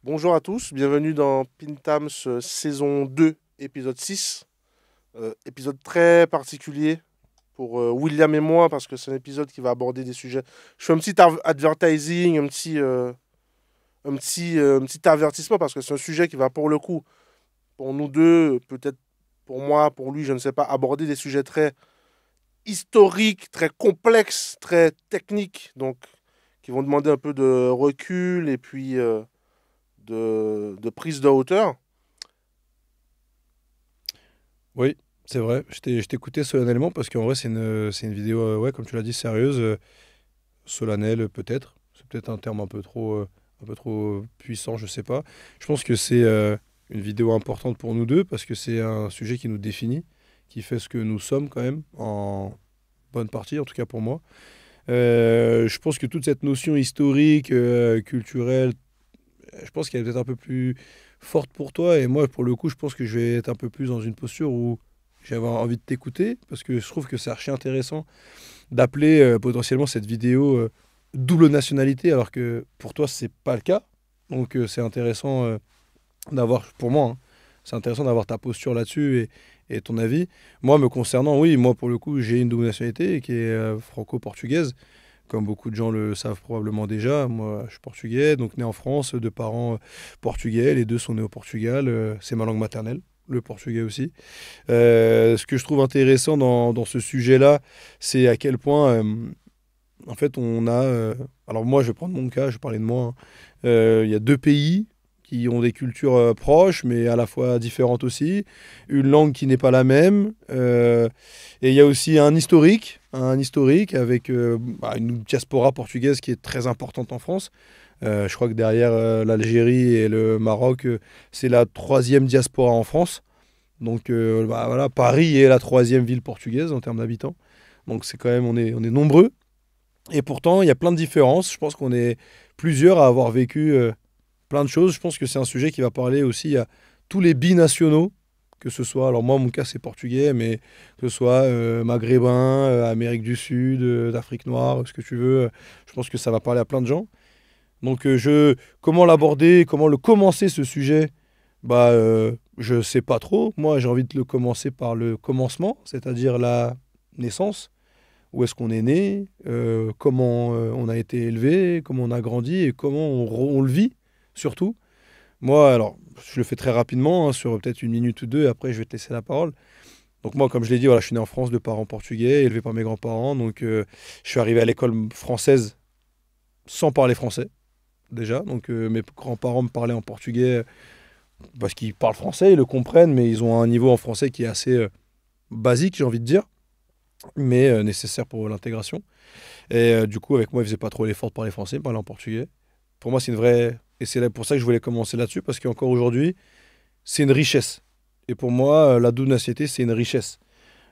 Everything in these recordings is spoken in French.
Bonjour à tous, bienvenue dans Pintams saison 2, épisode 6. Épisode très particulier pour William et moi parce que c'est un épisode qui va aborder des sujets. Je fais un petit advertising, un petit avertissement parce que c'est un sujet qui va pour le coup, pour nous deux, peut-être pour moi, pour lui, je ne sais pas, aborder des sujets très historiques, très complexes, très techniques, donc qui vont demander un peu de recul et puis de prise de hauteur. Oui, c'est vrai. Je t'écoutais solennellement parce qu'en vrai, c'est une vidéo, ouais, comme tu l'as dit, sérieuse, solennelle peut-être. C'est peut-être un terme un peu trop puissant, je sais pas. Je pense que c'est une vidéo importante pour nous deux parce que c'est un sujet qui nous définit, qui fait ce que nous sommes quand même, en bonne partie, en tout cas pour moi. Je pense que toute cette notion historique, culturelle, je pense qu'elle est peut-être un peu plus forte pour toi. Et moi, pour le coup, je pense que je vais être un peu plus dans une posture où j'avais envie de t'écouter parce que je trouve que c'est archi intéressant d'appeler potentiellement cette vidéo double nationalité alors que pour toi, c'est pas le cas. Donc, c'est intéressant d'avoir, pour moi, hein, c'est intéressant d'avoir ta posture là-dessus et ton avis. Moi, me concernant, oui, moi, pour le coup, j'ai une double nationalité qui est franco-portugaise. Comme beaucoup de gens le savent probablement déjà, moi je suis portugais, donc né en France, de parents portugais, les deux sont nés au Portugal, c'est ma langue maternelle, le portugais aussi. Ce que je trouve intéressant dans ce sujet-là, c'est à quel point, en fait, on a... alors moi, je vais prendre mon cas, je vais parler de moi, hein. Il y a deux pays qui ont des cultures proches, mais à la fois différentes aussi, une langue qui n'est pas la même, et il y a aussi un historique avec une diaspora portugaise qui est très importante en France. Je crois que derrière l'Algérie et le Maroc, c'est la troisième diaspora en France. Donc voilà, Paris est la troisième ville portugaise en termes d'habitants. Donc c'est quand même, on est nombreux. Et pourtant, il y a plein de différences. Je pense qu'on est plusieurs à avoir vécu plein de choses. Je pense que c'est un sujet qui va parler aussi à tous les binationaux, que ce soit, alors moi, mon cas, c'est portugais, mais que ce soit maghrébin, Amérique du Sud, d'Afrique noire, ce que tu veux. Je pense que ça va parler à plein de gens. Donc, comment l'aborder, comment le commencer, ce sujet? Bah, je sais pas trop. Moi, j'ai envie de le commencer par le commencement, c'est-à-dire la naissance. Où est-ce qu'on est né, comment on a été élevé, comment on a grandi et comment on le vit, surtout. Moi, alors, je le fais très rapidement, hein, sur peut-être une minute ou deux, et après je vais te laisser la parole. Donc moi, comme je l'ai dit, voilà, je suis né en France de parents portugais, élevé par mes grands-parents, donc je suis arrivé à l'école française sans parler français, déjà. Donc mes grands-parents me parlaient en portugais parce qu'ils parlent français, ils le comprennent, mais ils ont un niveau en français qui est assez basique, j'ai envie de dire, mais nécessaire pour l'intégration. Et du coup, avec moi, ils faisaient pas trop l'effort de parler français, ils parlaient en portugais. Pour moi, c'est une vraie... Et c'est pour ça que je voulais commencer là-dessus, parce qu'encore aujourd'hui, c'est une richesse. Et pour moi, la double nationalité, c'est une richesse.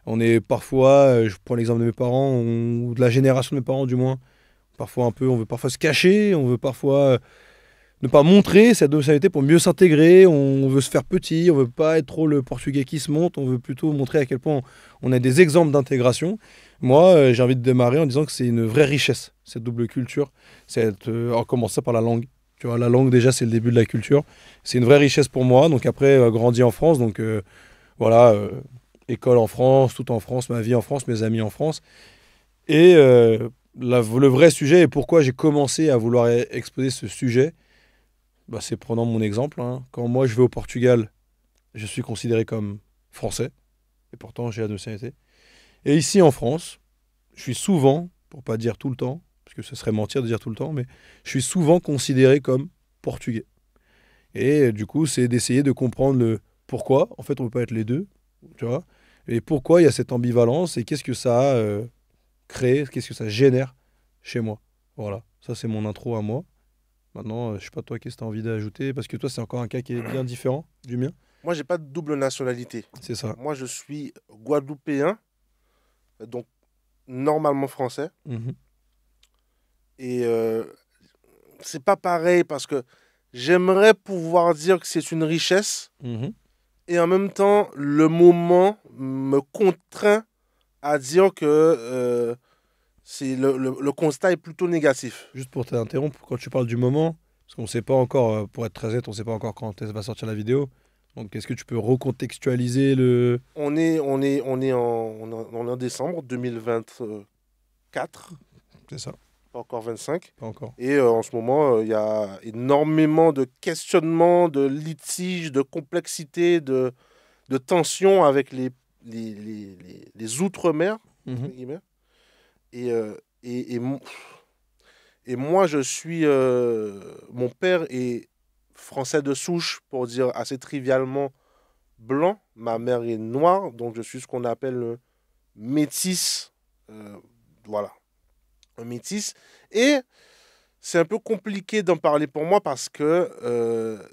On est parfois, je prends l'exemple de mes parents, ou de la génération de mes parents du moins, parfois un peu, on veut parfois se cacher, on veut parfois ne pas montrer cette double nationalité pour mieux s'intégrer, on veut se faire petit, on veut pas être trop le portugais qui se monte, on veut plutôt montrer à quel point on a des exemples d'intégration. Moi, j'ai envie de démarrer en disant que c'est une vraie richesse, cette double culture. En commençant par la langue. Tu vois, la langue, déjà, c'est le début de la culture. C'est une vraie richesse pour moi. Donc après, grandi en France, donc voilà, école en France, tout en France, ma vie en France, mes amis en France. Et le vrai sujet et pourquoi j'ai commencé à vouloir exposer ce sujet, bah, c'est prenant mon exemple, hein. Quand moi je vais au Portugal, je suis considéré comme français, et pourtant j'ai la nationalité. Et ici en France, je suis souvent, pour pas dire tout le temps, parce que ce serait mentir de dire tout le temps, mais je suis souvent considéré comme portugais. Et du coup, c'est d'essayer de comprendre le pourquoi. En fait, on ne peut pas être les deux, tu vois. Et pourquoi il y a cette ambivalence et qu'est-ce que ça a créé, qu'est-ce que ça génère chez moi. Voilà, ça c'est mon intro à moi. Maintenant, je sais pas toi, qu'est-ce que tu as envie d'ajouter, parce que toi, c'est encore un cas qui est bien différent du mien. Moi, j'ai pas de double nationalité. C'est ça. Moi, je suis guadeloupéen, donc normalement français. Mhm. Et c'est pas pareil parce que j'aimerais pouvoir dire que c'est une richesse. Mhm. Et en même temps, le moment me contraint à dire que le constat est plutôt négatif. Juste pour t'interrompre, quand tu parles du moment, Parce qu'on ne sait pas encore, pour être très honnête, on ne sait pas encore quand va sortir la vidéo. Donc, est-ce que tu peux recontextualiser le... On est en décembre 2024, C'est ça, pas encore 25. pas encore. Et en ce moment, il y a énormément de questionnements, de litiges, de complexité, de tensions avec les outre-mer, entre Mhm. guillemets. Et, et, et, mon- et moi, mon père est français de souche, pour dire assez trivialement blanc. Ma mère est noire, donc je suis ce qu'on appelle métis. euh, voilà, un métis. Et c'est un peu compliqué d'en parler pour moi parce que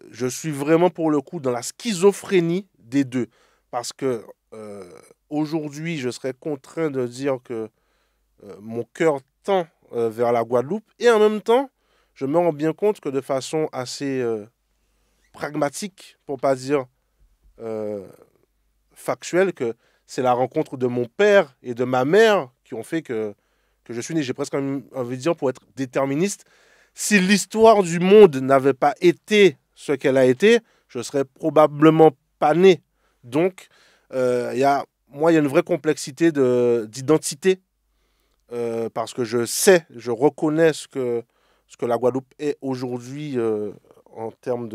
je suis vraiment pour le coup dans la schizophrénie des deux. Parce que euh, aujourd'hui, je serais contraint de dire que mon cœur tend vers la Guadeloupe et en même temps, je me rends bien compte que de façon assez pragmatique, pour pas dire euh, factuelle, que c'est la rencontre de mon père et de ma mère qui ont fait que je suis né. J'ai presque envie de dire, pour être déterministe, si l'histoire du monde n'avait pas été ce qu'elle a été, je serais probablement pas né. Donc, moi, il y a une vraie complexité d'identité parce que je reconnais ce que la Guadeloupe est aujourd'hui en termes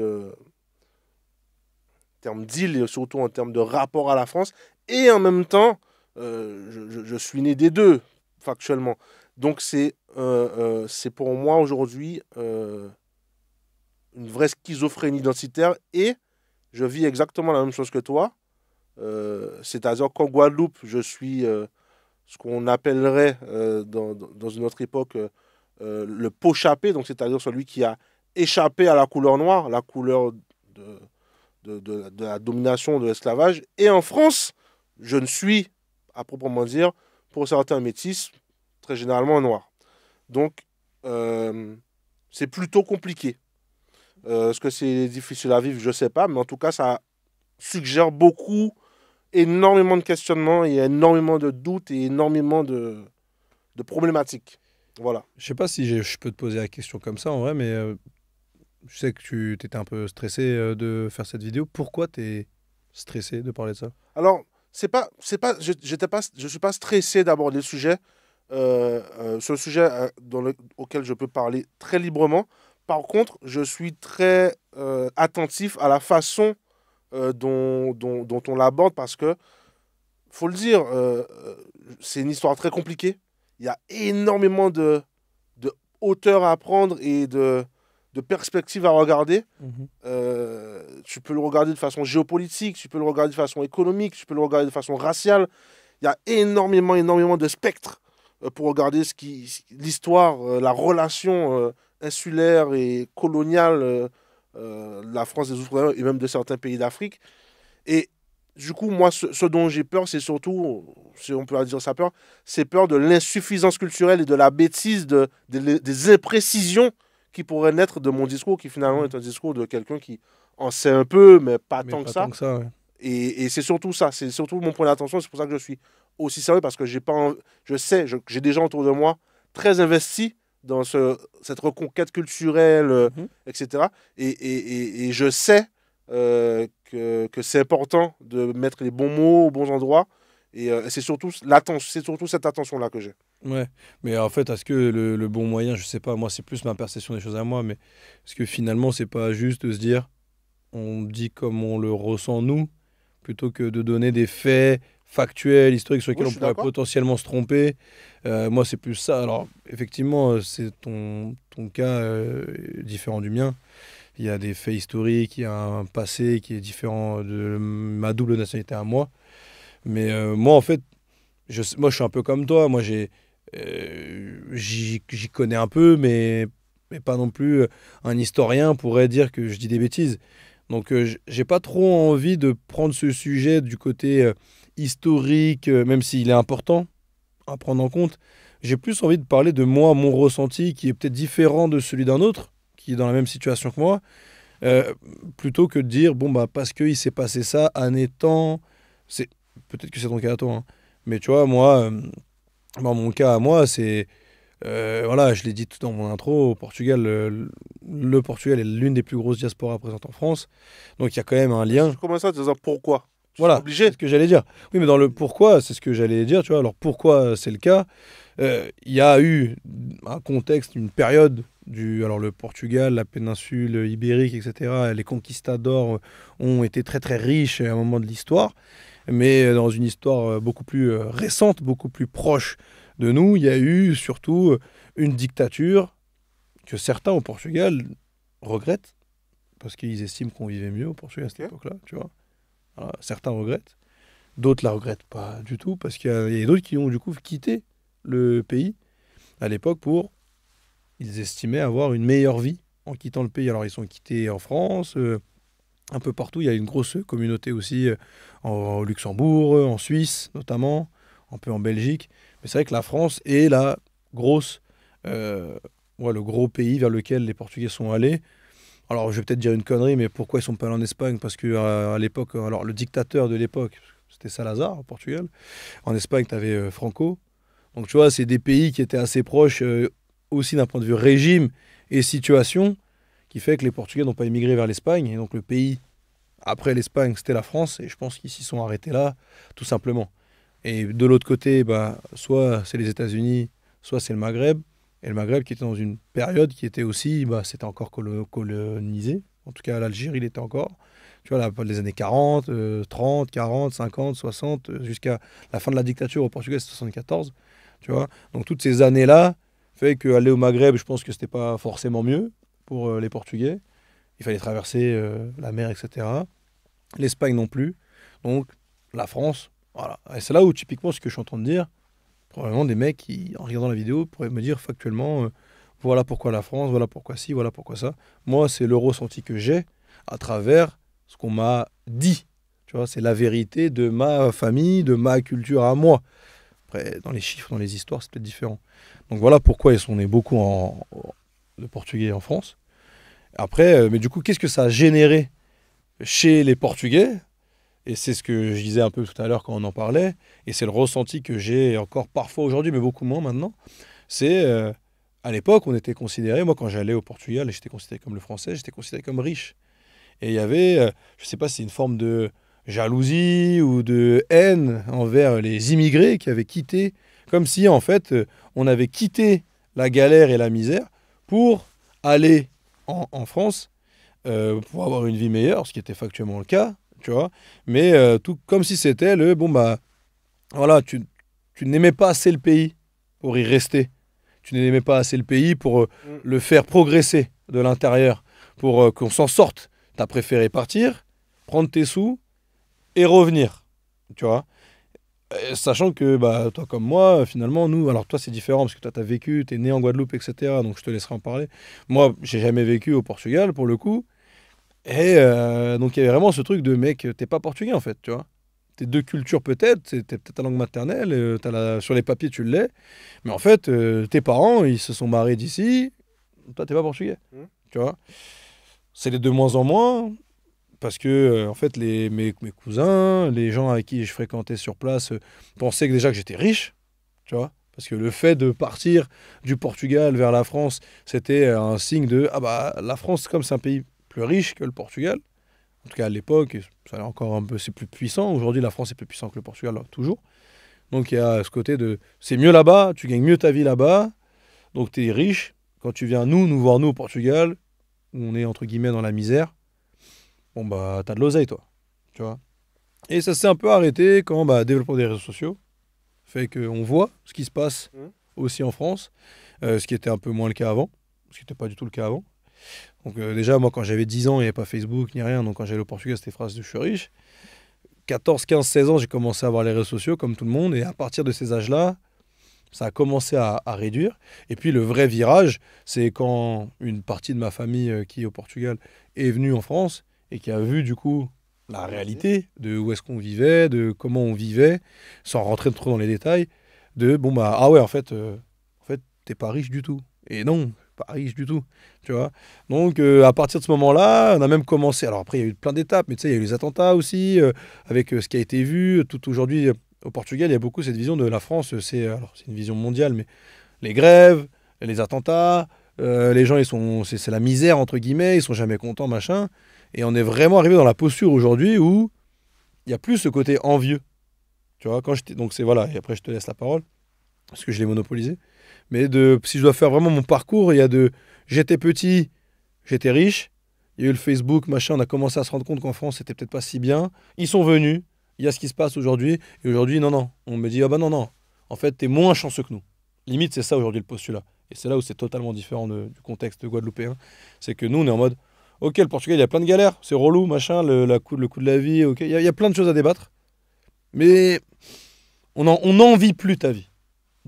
d'île et surtout en termes de rapport à la France. Et en même temps, je suis né des deux, factuellement. Donc c'est pour moi aujourd'hui une vraie schizophrénie identitaire et je vis exactement la même chose que toi. C'est-à-dire qu'en Guadeloupe, je suis ce qu'on appellerait dans une autre époque le pot chapé, donc c'est-à-dire celui qui a échappé à la couleur noire, la couleur de, de la domination de l'esclavage. Et en France, je ne suis, à proprement dire, pour certains métis, très généralement noir. Donc, euh, c'est plutôt compliqué. Est-ce que c'est difficile à vivre? Je ne sais pas, mais en tout cas, ça suggère beaucoup, énormément de questionnements, il y a énormément de doutes et énormément de problématiques. Voilà. Je sais pas si je peux te poser la question comme ça en vrai, mais je sais que tu étais un peu stressé de faire cette vidéo. Pourquoi tu es stressé de parler de ça? Alors, je suis pas stressé d'aborder le sujet. C'est un sujet auquel je peux parler très librement. Par contre, je suis très attentif à la façon dont on l'aborde parce que, faut le dire, c'est une histoire très compliquée. Il y a énormément de hauteur à prendre et de perspectives à regarder. Mhm. Tu peux le regarder de façon géopolitique, tu peux le regarder de façon économique, tu peux le regarder de façon raciale. Il y a énormément, énormément de spectres pour regarder l'histoire, la relation insulaire et coloniale de la France des Outre-mer et même de certains pays d'Afrique. Et du coup, moi, ce dont j'ai peur, c'est surtout, si on peut dire ça peur, c'est peur de l'insuffisance culturelle et de la bêtise, des imprécisions qui pourraient naître de mon discours, qui finalement Mhm. est un discours de quelqu'un qui en sait un peu, mais pas Mais tant que pas ça. tant que ça, ouais. Et c'est surtout ça, c'est surtout mon point d'attention. C'est pour ça que je suis aussi sérieux, parce que j'ai pas, je sais, j'ai des gens autour de moi très investis dans cette reconquête culturelle, Mhm. etc. Et je sais que c'est important de mettre les bons mots aux bons endroits. Et c'est surtout cette attention-là que j'ai. Ouais, mais en fait, est-ce que le bon moyen, je sais pas, moi c'est plus ma perception des choses à moi, mais est-ce que finalement c'est pas juste de se dire, on dit comme on le ressent nous, plutôt que de donner des faits factuels, historiques sur Oui, lesquels je on suis pourrait d'accord. potentiellement se tromper. Moi c'est plus ça. Alors effectivement, c'est ton cas différent du mien. Il y a des faits historiques, il y a un passé qui est différent de ma double nationalité à moi. Mais moi en fait, moi je suis un peu comme toi. Moi j'y connais un peu, mais pas non plus un historien pourrait dire que je dis des bêtises. Donc j'ai pas trop envie de prendre ce sujet du côté historique, même s'il est important à prendre en compte. J'ai plus envie de parler de moi, mon ressenti, qui est peut-être différent de celui d'un autre, qui est dans la même situation que moi, euh, plutôt que de dire, bon, bah, parce qu'il s'est passé ça, en étant... C'est... Peut-être que c'est ton cas à toi, hein. Mais tu vois, moi, dans mon cas à moi, c'est... Voilà, je l'ai dit tout dans mon intro, au Portugal, le Portugal est l'une des plus grosses diasporas présentes en France. Donc il y a quand même un lien. Comment ça, tu dis pourquoi? Tu es Voilà, obligé. c'est ce que j'allais dire. Oui, mais dans le pourquoi, c'est ce que j'allais dire, tu vois. Alors pourquoi c'est le cas? Il y a eu un contexte, une période alors le Portugal, la péninsule ibérique, etc. Les conquistadors ont été très très riches à un moment de l'histoire, mais dans une histoire beaucoup plus récente, beaucoup plus proche de nous, il y a eu surtout une dictature que certains au Portugal regrettent parce qu'ils estiment qu'on vivait mieux au Portugal à cette Ok. époque-là, tu vois. Voilà, certains regrettent. D'autres la regrettent pas du tout, parce qu'il y a d'autres qui ont du coup quitté le pays à l'époque pour... Ils estimaient avoir une meilleure vie en quittant le pays. Alors ils sont quittés en France, un peu partout. Il y a une grosse communauté aussi au Luxembourg, en Suisse notamment, un peu en Belgique. Mais c'est vrai que la France est la grosse, le gros pays vers lequel les Portugais sont allés. Alors, je vais peut-être dire une connerie, mais pourquoi ils sont pas allés en Espagne? Parce que à l'époque, alors le dictateur de l'époque, c'était Salazar au Portugal. En Espagne, tu avais Franco. Donc, tu vois, c'est des pays qui étaient assez proches aussi d'un point de vue régime et situation, qui fait que les Portugais n'ont pas émigré vers l'Espagne. Et donc, le pays après l'Espagne, c'était la France. Et je pense qu'ils s'y sont arrêtés là, tout simplement. Et de l'autre côté, bah, soit c'est les États-Unis, soit c'est le Maghreb. Et le Maghreb qui était dans une période qui était aussi, bah, c'était encore colonisé. En tout cas, l'Algérie l'était encore. Tu vois, les années 40, 30, 40, 50, 60, jusqu'à la fin de la dictature au Portugal, c'est 74. Tu vois, donc toutes ces années-là fait qu'aller au Maghreb, je pense que c'était pas forcément mieux pour les Portugais. Il fallait traverser la mer, etc. L'Espagne non plus. Donc la France, voilà. Et c'est là où typiquement ce que je suis en train de dire, probablement des mecs qui, en regardant la vidéo, pourraient me dire factuellement, voilà pourquoi la France, voilà pourquoi ci, voilà pourquoi ça. Moi, c'est le ressenti que j'ai à travers ce qu'on m'a dit. Tu vois, c'est la vérité de ma famille, de ma culture à moi. Après, dans les chiffres, dans les histoires, c'est peut-être différent. Donc voilà pourquoi ils sont nés beaucoup de Portugais en France. Après, mais du coup, qu'est-ce que ça a généré chez les Portugais? Et c'est ce que je disais un peu tout à l'heure quand on en parlait, et c'est le ressenti que j'ai encore parfois aujourd'hui, mais beaucoup moins maintenant. C'est à l'époque, on était considéré, moi quand j'allais au Portugal, j'étais considéré comme le français, j'étais considéré comme riche. Et il y avait, je ne sais pas si c'est une forme de jalousie ou de haine envers les immigrés qui avaient quitté, comme si en fait on avait quitté la galère et la misère pour aller en France pour avoir une vie meilleure, ce qui était factuellement le cas, tu vois. Mais tout comme si c'était le bon bah voilà, tu n'aimais pas assez le pays pour y rester. Tu n'aimais pas assez le pays pour Mm. le faire progresser de l'intérieur, pour qu'on s'en sorte. Tu as préféré partir, prendre tes sous et revenir, tu vois. Sachant que bah, toi comme moi, finalement, nous, alors toi c'est différent parce que toi tu as vécu, tu es né en Guadeloupe, etc. Donc je te laisserai en parler. Moi, j'ai jamais vécu au Portugal pour le coup. Et donc il y avait vraiment ce truc de mec, t'es pas portugais en fait, tu vois. T'es deux cultures peut-être, t'es peut-être ta langue maternelle, sur les papiers tu l'es, mais en fait tes parents ils se sont mariés d'ici, toi t'es pas portugais, Mm. tu vois. C'est les de moins en moins, parce que en fait mes cousins, les gens avec qui je fréquentais sur place pensaient que déjà que j'étais riche, tu vois. Parce que le fait de partir du Portugal vers la France, c'était un signe de ah bah la France comme c'est un pays plus riche que le Portugal. En tout cas à l'époque, ça est encore un peu c'est plus puissant. Aujourd'hui la France est plus puissant que le Portugal toujours. Donc il y a ce côté de c'est mieux là-bas, tu gagnes mieux ta vie là-bas, donc tu es riche. Quand tu viens nous voir nous au Portugal, où on est entre guillemets dans la misère, bon bah t'as de l'oseille toi, tu vois. Et ça s'est un peu arrêté quand bah développement des réseaux sociaux fait qu'on voit ce qui se passe Mm. aussi en France, ce qui était un peu moins le cas avant, ce qui n'était pas du tout le cas avant. Donc déjà, moi, quand j'avais 10 ans, il n'y avait pas Facebook ni rien, donc quand j'allais au Portugal, c'était phrase de je suis riche. 14, 15, 16 ans, j'ai commencé à avoir les réseaux sociaux comme tout le monde, et à partir de ces âges-là, ça a commencé à réduire. Et puis le vrai virage, c'est quand une partie de ma famille qui est au Portugal est venue en France et qui a vu du coup la réalité de où est-ce qu'on vivait, de comment on vivait, sans rentrer trop dans les détails, de bon bah ah ouais en fait t'es pas riche du tout. Et non, pas riche du tout, tu vois. Donc à partir de ce moment-là, on a même commencé. Alors après il y a eu plein d'étapes, mais tu sais il y a eu les attentats aussi, avec ce qui a été vu tout aujourd'hui. Au Portugal, il y a beaucoup cette vision de la France, c'est une vision mondiale, mais les grèves, les attentats, les gens, c'est la misère, entre guillemets, ils sont jamais contents, machin. Et on est vraiment arrivé dans la posture aujourd'hui où il n'y a plus ce côté envieux. Tu vois, donc c'est voilà, et après je te laisse la parole, parce que je l'ai monopolisé. Mais si je dois faire vraiment mon parcours, il y a j'étais petit, j'étais riche, il y a eu le Facebook, machin, on a commencé à se rendre compte qu'en France, c'était peut-être pas si bien. Ils sont venus, il y a ce qui se passe aujourd'hui, et aujourd'hui, non, non. On me dit, ah bah non, non, en fait, t'es moins chanceux que nous. Limite, c'est ça aujourd'hui le postulat. Et c'est là où c'est totalement différent du contexte guadeloupéen. C'est que nous, on est en mode, ok, le Portugal, il y a plein de galères, c'est relou, machin, le coût de la vie, ok, il y a plein de choses à débattre. Mais on n'envie plus ta vie,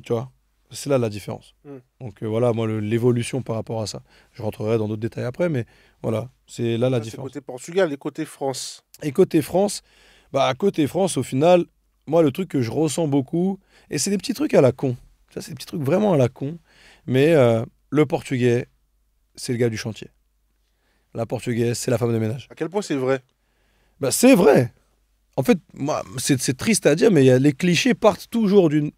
tu vois. C'est là la différence. Donc voilà, moi, l'évolution par rapport à ça. Je rentrerai dans d'autres détails après, mais voilà, c'est là la différence. Côté Portugal et côté France. Et côté France, bah côté France, au final, moi, le truc que je ressens beaucoup, et c'est des petits trucs à la con, ça, c'est des petits trucs vraiment à la con, mais le Portugais, c'est le gars du chantier. La Portugaise, c'est la femme de ménage. À quel point c'est vrai? Bah c'est vrai. En fait, moi, c'est triste à dire, mais les clichés partent toujours d'une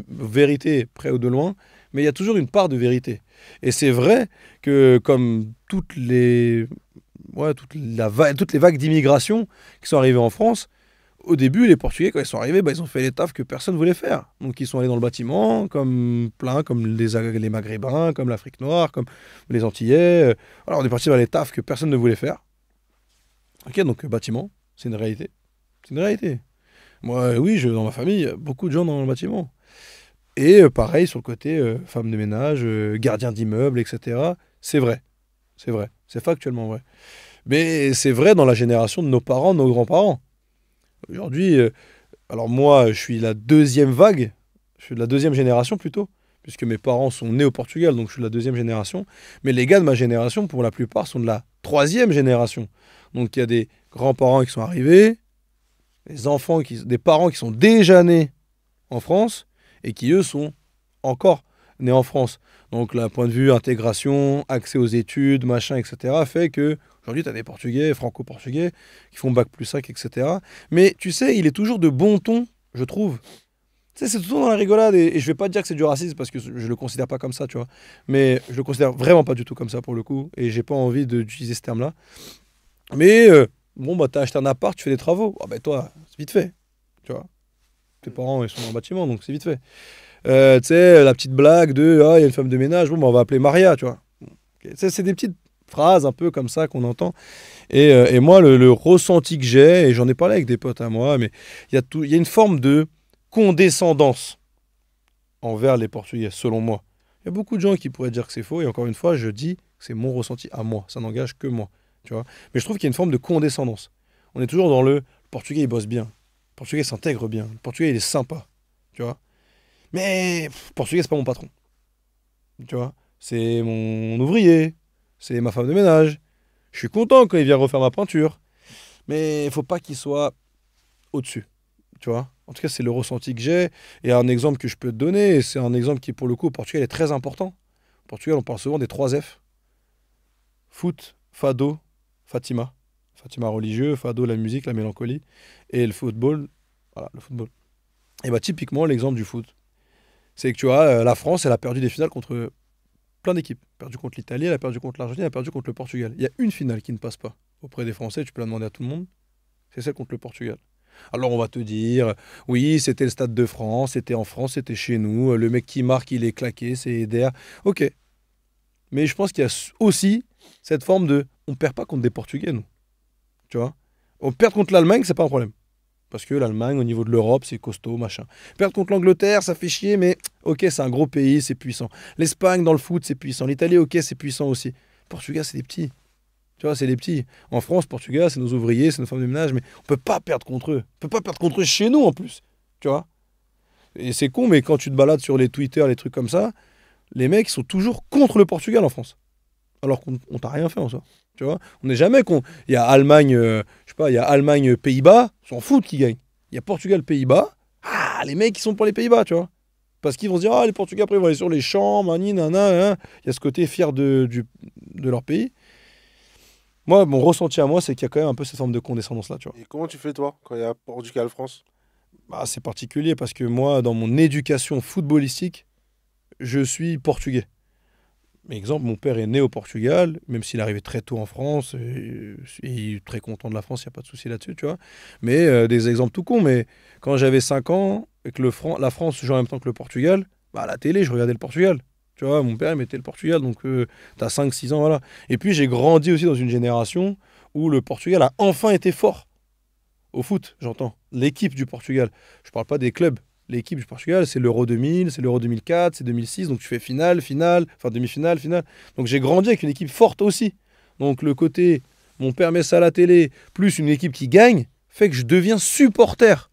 vérité, près ou de loin, mais il y a toujours une part de vérité. Et c'est vrai que, comme toutes les vagues d'immigration qui sont arrivées en France, au début, les Portugais, quand ils sont arrivés, bah, ils ont fait les tafs que personne ne voulait faire. Donc, ils sont allés dans le bâtiment, comme les Maghrébins, comme l'Afrique noire, comme les Antillais. Alors, on est parti vers les tafs que personne ne voulait faire. Ok, donc, bâtiment, c'est une réalité. C'est une réalité. Moi, oui, dans ma famille, il y a beaucoup de gens dans le bâtiment. Et pareil, sur le côté femme de ménage, gardien d'immeuble, etc. C'est vrai. C'est vrai. C'est factuellement vrai. Mais c'est vrai dans la génération de nos parents, de nos grands-parents. Aujourd'hui, alors moi, je suis la deuxième vague. Je suis de la deuxième génération plutôt. Puisque mes parents sont nés au Portugal, donc je suis de la deuxième génération. Mais les gars de ma génération, pour la plupart, sont de la troisième génération. Donc il y a des grands-parents qui sont arrivés, des parents qui sont déjà nés en France et qui, eux, sont encore nés en France. Donc, le point de vue intégration, accès aux études, machin, etc., fait que aujourd'hui, tu as des Portugais, franco-portugais, qui font bac plus 5, etc. Mais tu sais, il est toujours de bon ton, je trouve. Tu sais, c'est toujours dans la rigolade, et je vais pas te dire que c'est du racisme, parce que je le considère pas comme ça, tu vois. Mais je le considère vraiment pas du tout comme ça, pour le coup, et j'ai pas envie d'utiliser ce terme-là. Mais bon, bah, t'as acheté un appart, tu fais des travaux. Ah, bah, toi, c'est vite fait. Tu vois. Tes parents, ils sont dans le bâtiment, donc c'est vite fait. Tu sais, la petite blague de ah, il y a une femme de ménage, bon, bah, on va appeler Maria, tu vois. Okay. C'est des petites phrases un peu comme ça qu'on entend. Et moi, le ressenti que j'ai, et j'en ai parlé avec des potes à moi, mais il y a une forme de condescendance envers les Portugais, selon moi. Il y a beaucoup de gens qui pourraient dire que c'est faux, et encore une fois, je dis que c'est mon ressenti à moi. Ça n'engage que moi. Tu vois. Mais je trouve qu'il y a une forme de condescendance. On est toujours dans le Portugais, il bosse bien. Le Portugais s'intègre bien. Le Portugais, il est sympa. Tu vois. Mais Portugais, c'est pas mon patron. Tu vois. C'est mon ouvrier. C'est ma femme de ménage. Je suis content quand il vient refaire ma peinture. Mais il faut pas qu'il soit au-dessus. Tu vois. En tout cas, c'est le ressenti que j'ai. Et un exemple que je peux te donner, c'est un exemple qui, pour le coup, au Portugal, est très important. Au Portugal, on parle souvent des 3 F. Foot, fado, Fatima. Fatima religieux, fado la musique, la mélancolie. Et le football, voilà, le football. Et bah typiquement, l'exemple du foot. C'est que tu vois, la France, elle a perdu des finales contre plein d'équipes. Elle a perdu contre l'Italie, elle a perdu contre l'Argentine, elle a perdu contre le Portugal. Il y a une finale qui ne passe pas auprès des Français, tu peux la demander à tout le monde. C'est celle contre le Portugal. Alors on va te dire, oui, c'était le Stade de France, c'était en France, c'était chez nous, le mec qui marque, il est claqué, c'est Eder. Ok. Mais je pense qu'il y a aussi cette forme de on perd pas contre des Portugais, nous. Tu vois. On perd contre l'Allemagne, c'est pas un problème. Parce que l'Allemagne, au niveau de l'Europe, c'est costaud, machin. Perdre contre l'Angleterre, ça fait chier, mais ok, c'est un gros pays, c'est puissant. L'Espagne, dans le foot, c'est puissant. L'Italie, ok, c'est puissant aussi. Portugal, c'est des petits. Tu vois, c'est des petits. En France, Portugal, c'est nos ouvriers, c'est nos femmes de ménage, mais on peut pas perdre contre eux. On peut pas perdre contre eux chez nous, en plus. Tu vois. Et c'est con, mais quand tu te balades sur les Twitter, les trucs comme ça, les mecs sont toujours contre le Portugal en France. Alors qu'on t'a rien fait en soi. Tu vois, on n'est jamais con. Il y a Allemagne, je sais pas, il y a Allemagne, Pays-Bas, s'en foutent qui gagne. Il y a Portugal, Pays-Bas. Ah, les mecs qui sont pour les Pays-Bas, tu vois. Parce qu'ils vont se dire, ah, les Portugais après ils vont aller sur les champs, mani, nana, hein. Il y a ce côté fier de leur pays. Moi, mon ressenti à moi, c'est qu'il y a quand même un peu cette forme de condescendance là, tu vois. Et comment tu fais, toi, quand il y a Portugal-France? Bah, c'est particulier parce que moi, dans mon éducation footballistique, je suis portugais. Exemple, mon père est né au Portugal, même s'il est arrivé très tôt en France, et il est très content de la France, il n'y a pas de souci là-dessus, tu vois. Mais des exemples tout cons, mais quand j'avais 5 ans et que la France jouait en même temps que le Portugal, bah, à la télé, je regardais le Portugal. Tu vois, mon père, il mettait le Portugal, donc t'as 5 6 ans, voilà. Et puis j'ai grandi aussi dans une génération où le Portugal a enfin été fort. Au foot, j'entends. L'équipe du Portugal. Je parle pas des clubs. L'équipe du Portugal, c'est l'Euro 2000, c'est l'Euro 2004, c'est 2006. Donc tu fais finale, finale, enfin demi-finale, finale. Donc j'ai grandi avec une équipe forte aussi. Donc le côté, mon père met ça à la télé, plus une équipe qui gagne, fait que je deviens supporter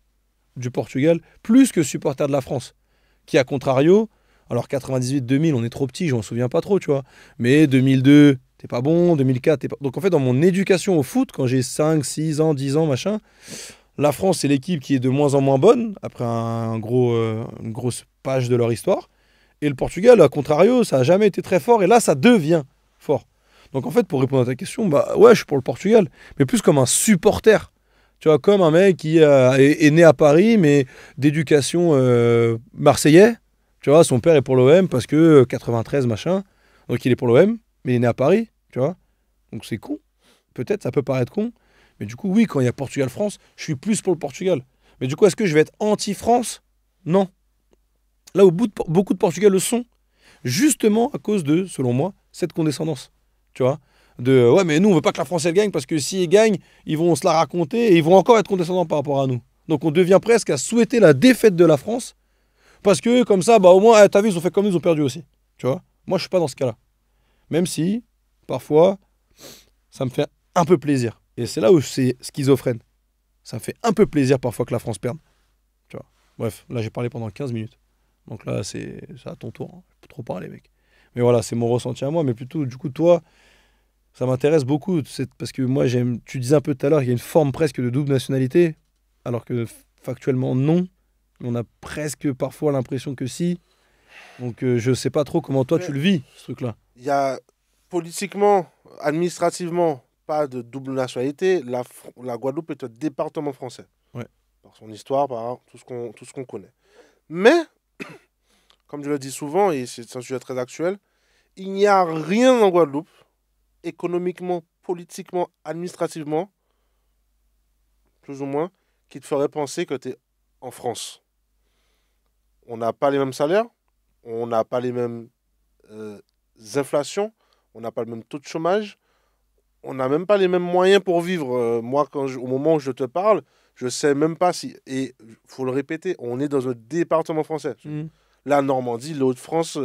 du Portugal, plus que supporter de la France. Qui, à contrario, alors 98-2000, on est trop petit, je m'en souviens pas trop, tu vois. Mais 2002, t'es pas bon, 2004, t'es pas... Donc en fait, dans mon éducation au foot, quand j'ai 5, 6 ans, 10 ans, machin, la France, c'est l'équipe qui est de moins en moins bonne, après une grosse page de leur histoire. Et le Portugal, à contrario, ça n'a jamais été très fort, et là, ça devient fort. Donc en fait, pour répondre à ta question, bah ouais, je suis pour le Portugal, mais plus comme un supporter. Tu vois, comme un mec qui est né à Paris, mais d'éducation marseillais. Tu vois, son père est pour l'OM parce que 93, machin. Donc il est pour l'OM, mais il est né à Paris, tu vois. Donc c'est con. Peut-être, ça peut paraître con. Mais du coup, oui, quand il y a Portugal-France, je suis plus pour le Portugal. Mais du coup, est-ce que je vais être anti-France? Non. Là où beaucoup de Portugais le sont, justement à cause de, selon moi, cette condescendance. Tu vois, de ouais, mais nous, on veut pas que la France elle gagne parce que si elle gagne, ils vont se la raconter et ils vont encore être condescendants par rapport à nous. Donc on devient presque à souhaiter la défaite de la France parce que comme ça, bah au moins, t'as vu, ils ont fait comme nous, ils ont perdu aussi. Tu vois, moi, je suis pas dans ce cas-là. Même si, parfois, ça me fait un peu plaisir. Et c'est là où c'est schizophrène. Ça me fait un peu plaisir parfois que la France perde. Tu vois. Bref, là, j'ai parlé pendant 15 minutes. Donc là, c'est à ton tour, hein. Je peux trop parler, mec. Mais voilà, c'est mon ressenti à moi. Mais plutôt, du coup, toi, ça m'intéresse beaucoup. Parce que moi, j'aime. Tu disais un peu tout à l'heure, il y a une forme presque de double nationalité. Alors que factuellement, non. On a presque parfois l'impression que si. Donc, je sais pas trop comment toi, tu Mais le vis, ce truc-là. il y a politiquement, administrativement, pas de double nationalité. La Guadeloupe est un département français. Ouais. Par son histoire, par tout ce qu'on connaît. Mais, comme je le dis souvent, et c'est un sujet très actuel, il n'y a rien en Guadeloupe, économiquement, politiquement, administrativement, plus ou moins, qui te ferait penser que tu es en France. On n'a pas les mêmes salaires, on n'a pas les mêmes euh, inflations, on n'a pas le même taux de chômage, on n'a même pas les mêmes moyens pour vivre. Moi, au moment où je te parle, je sais même pas si. Et il faut le répéter, on est dans un département français. Mm. La Normandie, l'Hauts de France,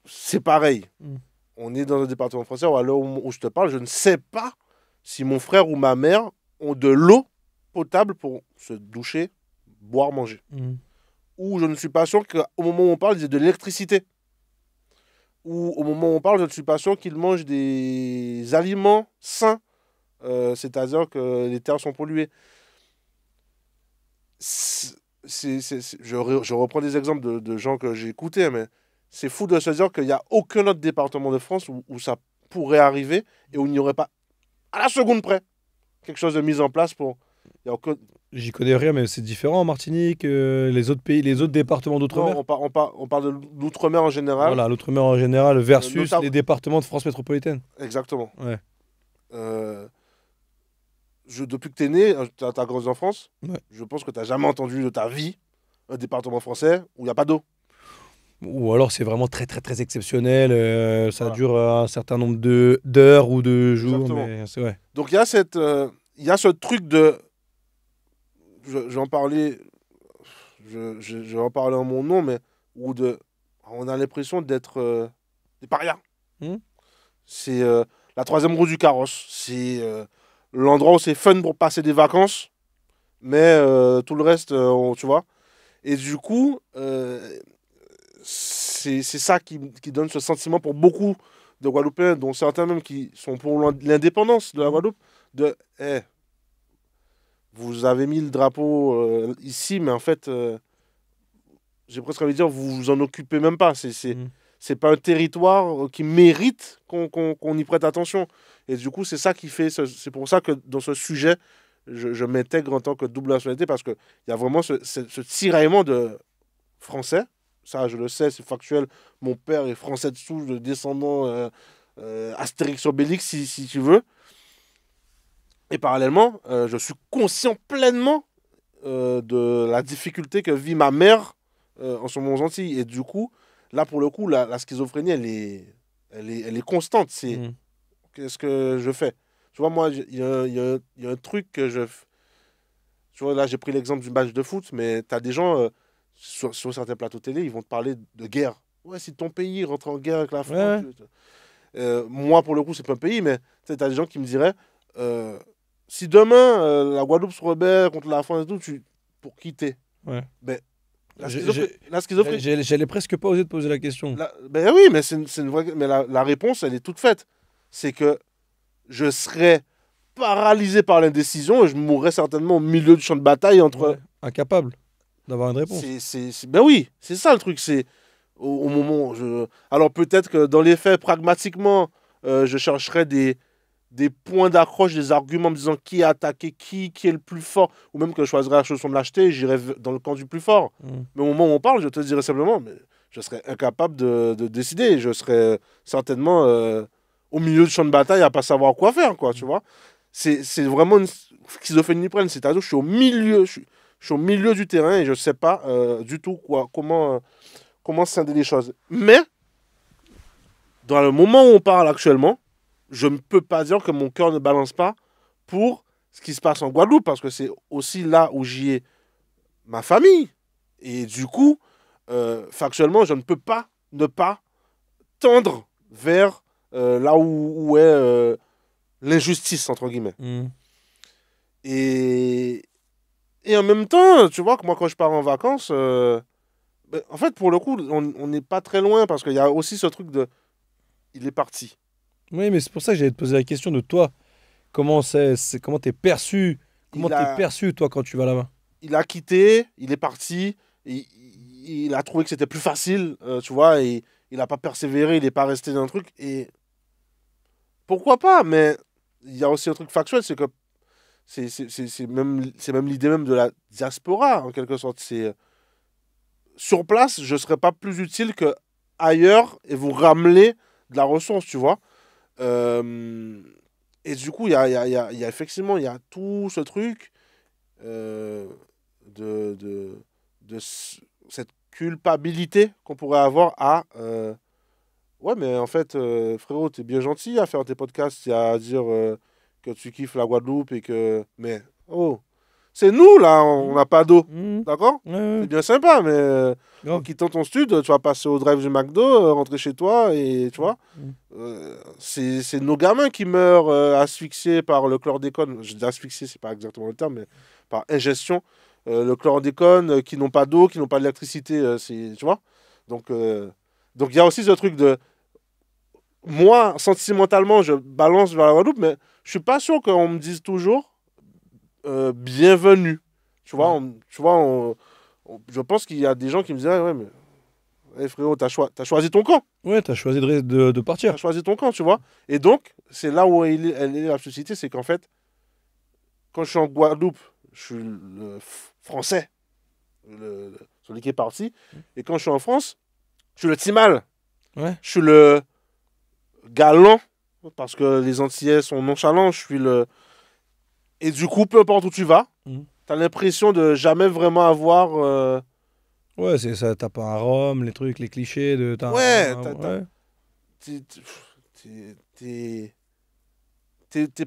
c'est pareil. Mm. On est dans un département français. À l'heure où je te parle, je ne sais pas si mon frère ou ma mère ont de l'eau potable pour se doucher, boire, manger. Mm. Ou je ne suis pas sûr qu'au moment où on parle, ils aient de l'électricité. Ou au moment où on parle, je ne suis pas sûr qu'ils mangent des aliments sains, c'est-à-dire que les terres sont polluées. Je reprends des exemples de gens que j'ai écoutés, mais c'est fou de se dire qu'il n'y a aucun autre département de France où ça pourrait arriver et où il n'y aurait pas, à la seconde près, quelque chose de mis en place pour. Il y a aucun... J'y connais rien, mais c'est différent en Martinique, les autres pays, les autres départements Non, d'outre-mer. on parle de l'outre-mer en général. Voilà, l'outre-mer en général versus Notam- les départements de France métropolitaine. Exactement. Ouais, Euh, depuis que tu es né, tu as grandi en France, ouais. je pense que tu n'as jamais entendu de ta vie un département français où il n'y a pas d'eau. Ou alors c'est vraiment très très très exceptionnel, ça Voilà. dure un certain nombre d'heures ou de jours, Exactement. mais c'est vrai. Donc il y a ce truc de. J'en parlais, je vais en parler en mon nom, mais où on a l'impression d'être des parias. Hmm. C'est la troisième roue du carrosse. C'est l'endroit où c'est fun pour passer des vacances, mais tout le reste, tu vois. Et du coup, c'est ça qui donne ce sentiment pour beaucoup de Guadeloupéens, dont certains même qui sont pour l'indépendance de la Guadeloupe, de eh, vous avez mis le drapeau ici, mais en fait, j'ai presque envie de dire, vous vous en occupez même pas. Hmm. C'est pas un territoire qui mérite qu'on y prête attention. Et du coup, c'est ça qui fait. C'est pour ça que dans ce sujet, je m'intègre en tant que double nationalité parce qu'il y a vraiment ce tiraillement de français Ça, je le sais, c'est factuel. Mon père est français de souche, de descendant Astérix Obélix, si tu veux. Et parallèlement, je suis conscient pleinement de la difficulté que vit ma mère en ce moment aux Antilles. Et du coup, là, pour le coup, la schizophrénie, elle est constante. C'est Mm. qu'est-ce que je fais? Tu vois, moi, il y a un truc que tu vois, là, j'ai pris l'exemple du match de foot, mais tu as des gens sur certains plateaux télé, ils vont te parler de guerre. Ouais, si ton pays rentre en guerre avec la Ouais, France. ouais. Moi, pour le coup, c'est pas un pays, mais tu as des gens qui me diraient euh, si demain la Guadeloupe se rebelle contre la France et tout, pour quitter. Ouais. Ben, la J'ai- schizophrénie. j'ai- La schizophrénie J'allais presque pas oser te poser la question. ben oui, mais c'est une mais la réponse, elle est toute faite. C'est que je serais paralysé par l'indécision et je mourrais certainement au milieu du champ de bataille entre. Ouais. Incapable d'avoir une réponse. Ben oui, c'est ça le truc. C'est au moment où je. Alors peut-être que dans les faits, pragmatiquement, je chercherais des points d'accroche, des arguments me disant qui a attaqué qui est le plus fort, ou même que je choisirais la chanson de l'acheter et j'irais dans le camp du plus fort. Mm. Mais au moment où on parle, je te dirais simplement, mais je serais incapable de décider. Je serais certainement au milieu du champ de bataille à pas savoir quoi faire, quoi, tu vois. C'est vraiment une schizophrénie pleine, c'est-à-dire que je suis au milieu du terrain et je sais pas du tout comment scinder les choses. Mais, dans le moment où on parle actuellement, je ne peux pas dire que mon cœur ne balance pas pour ce qui se passe en Guadeloupe, parce que c'est aussi là où j'y ai ma famille. Et du coup, factuellement, je ne peux pas ne pas tendre vers là où est l'injustice, entre guillemets. Mm. Et, et en même temps, tu vois que moi, quand je pars en vacances, ben, en fait, pour le coup, on n'est pas très loin, parce qu'il y a aussi ce truc de il est parti. Oui, mais c'est pour ça que j'allais te poser la question de toi. Comment t'es perçu? Comment Il t'es a, perçu, toi, quand tu vas là-bas? il a quitté, il est parti, il a trouvé que c'était plus facile, tu vois, et il n'a pas persévéré, il n'est pas resté dans le truc. Et pourquoi pas, mais il y a aussi un truc factuel, c'est que c'est même l'idée même de la diaspora, en quelque sorte. Sur place, je ne serais pas plus utile que ailleurs et vous ramener de la ressource, tu vois. Euh, et du coup, il y a effectivement il y a tout ce truc euh, de, de, cette culpabilité qu'on pourrait avoir à ouais, mais en fait, frérot, t'es bien gentil à faire tes podcasts et à dire que tu kiffes la Guadeloupe et que. Mais, oh, c'est nous là, on Mm. n'a pas d'eau. Mm. D'accord? Ouais, ouais, C'est bien sympa, mais en grave. quittant ton stud, tu vas passer au drive du McDo, rentrer chez toi et tu vois. Mm. C'est nos gamins qui meurent asphyxiés par le chlordécone. Je dis asphyxiés, c'est pas exactement le terme, mais par ingestion. Le chlordécone, qui n'ont pas d'eau, qui n'ont pas d'électricité, tu vois. Donc, donc il y a aussi ce truc de moi, sentimentalement, je balance vers la Guadeloupe, mais je suis pas sûr qu'on me dise toujours bienvenue. Tu vois, Ouais. tu vois je pense qu'il y a des gens qui me diraient, ouais, mais frérot, t'as choisi ton camp. Ouais, t'as choisi de T'as partir. choisi ton camp, tu vois. Et donc, c'est là où elle est la société, c'est qu'en fait, quand je suis en Guadeloupe, je suis le français, celui qui est parti. Et quand je suis en France, je suis le Timal. Ouais. Je suis le galant, parce que les Antillais sont nonchalants. Je suis le. Et du coup, peu importe où tu vas, Mm. t'as l'impression de jamais vraiment avoir. Ouais, c'est ça, t'as pas un rhum, les trucs, les clichés de... Ouais, Ouais. t'es- t'es-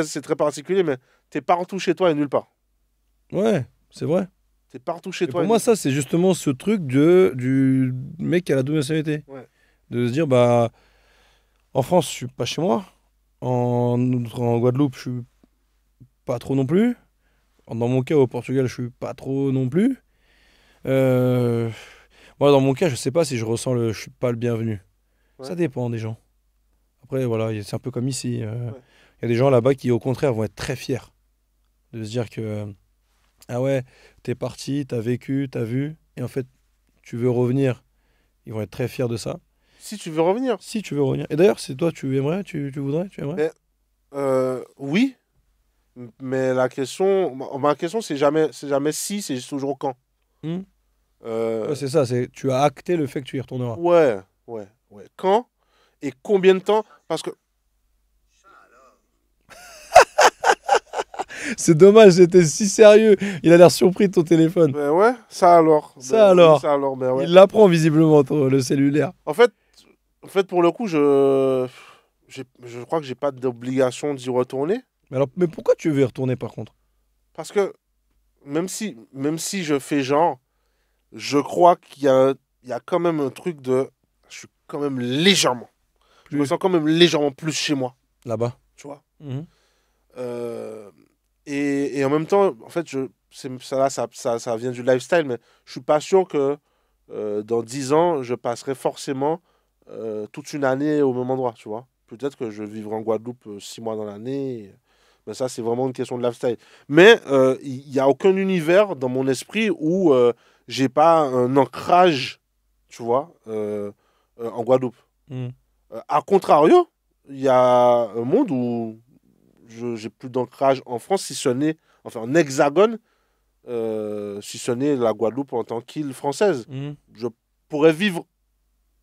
c'est très particulier, mais t'es partout chez toi et nulle part. Ouais, c'est vrai. T'es partout chez Et toi pour et moi, nulle part. ça, c'est justement ce truc du mec qui a la double nationalité. Ouais. De se dire, bah, en France, je suis pas chez moi. En Guadeloupe, je suis pas trop non plus. Dans mon cas, au Portugal, je suis pas trop non plus. Euh, Moi, dans mon cas, je sais pas si je suis pas le bienvenu. Ouais. Ça dépend des gens. Après, voilà, c'est un peu comme ici. Ouais. Il y a des gens là-bas qui, au contraire, vont être très fiers de se dire que, ah ouais, t'es parti, t'as vécu, t'as vu, et en fait, tu veux revenir. Ils vont être très fiers de ça. Si tu veux revenir. Si tu veux revenir. Et d'ailleurs, c'est toi, tu aimerais, tu voudrais, tu aimerais? Mais, oui, mais la question, ma question, c'est jamais si, c'est toujours quand. Hmm. Ouais, c'est ça, tu as acté le fait que tu y retourneras. Ouais, ouais, ouais. Quand et combien de temps? Parce que, C'est dommage, c'était si sérieux. Il a l'air surpris de ton téléphone. ben ouais, ça alors. Ça Ben oui, alors, ça alors, ben ouais. il l'apprend visiblement, le cellulaire. En fait, pour le coup, je crois que j'ai pas d'obligation d'y retourner. Mais pourquoi tu veux y retourner par contre? Parce que même si je fais genre, je crois il y a quand même un truc de. Je suis quand même légèrement. Je me Plus sens quand même légèrement plus chez moi, là-bas. tu vois. Mhm. Euh, et en même temps, en fait, ça, là, ça vient du lifestyle, mais je suis pas sûr que dans 10 ans, je passerai forcément toute une année au même endroit, tu vois. Peut-être que je vivrai en Guadeloupe 6 mois dans l'année. Mais ça, c'est vraiment une question de lifestyle. Mais il n'y a aucun univers dans mon esprit où j'ai pas un ancrage, tu vois, en Guadeloupe. Mhm. A contrario, il y a un monde où j'ai plus d'ancrage en France, si ce n'est, enfin en hexagone, si ce n'est la Guadeloupe en tant qu'île française. Mhm. Je pourrais vivre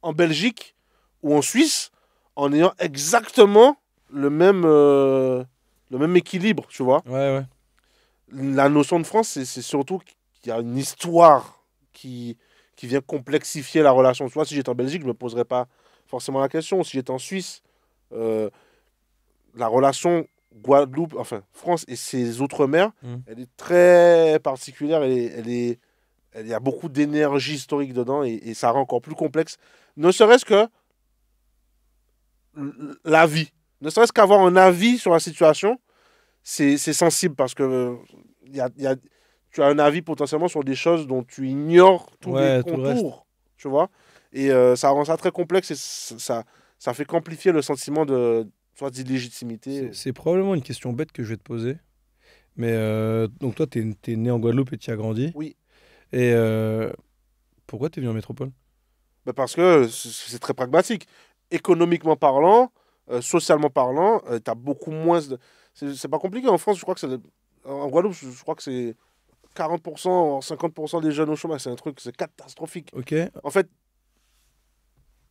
en Belgique ou en Suisse en ayant exactement le même équilibre, tu vois. Ouais, ouais. La notion de France, c'est surtout qu'il y a une histoire qui vient complexifier la relation. Tu vois, si j'étais en Belgique, je ne me poserais pas forcément la question. Si j'étais en Suisse, euh, la relation Guadeloupe, enfin France et ses outre-mer, Mhm. elle est très particulière. Il y a beaucoup d'énergie historique dedans et ça rend encore plus complexe. Ne serait-ce que la vie. Ne serait-ce qu'avoir un avis sur la situation, c'est sensible parce que il y a- tu as un avis potentiellement sur des choses dont tu ignores tous les Ouais, tout le reste. contours, tu vois. Et ça rend ça très complexe et ça fait qu'amplifier le sentiment de soit d'illégitimité. C'est probablement une question bête que je vais te poser. Mais donc toi, t'es né en Guadeloupe et tu y as grandi. Oui, Et pourquoi t'es venu en métropole? bah parce que c'est très pragmatique. Économiquement parlant, socialement parlant, tu as beaucoup moins de... C'est pas compliqué. En France, je crois que c'est... En Guadeloupe, je crois que c'est 40%, 50% des jeunes au chômage. C'est un truc, c'est catastrophique. Ok. En fait,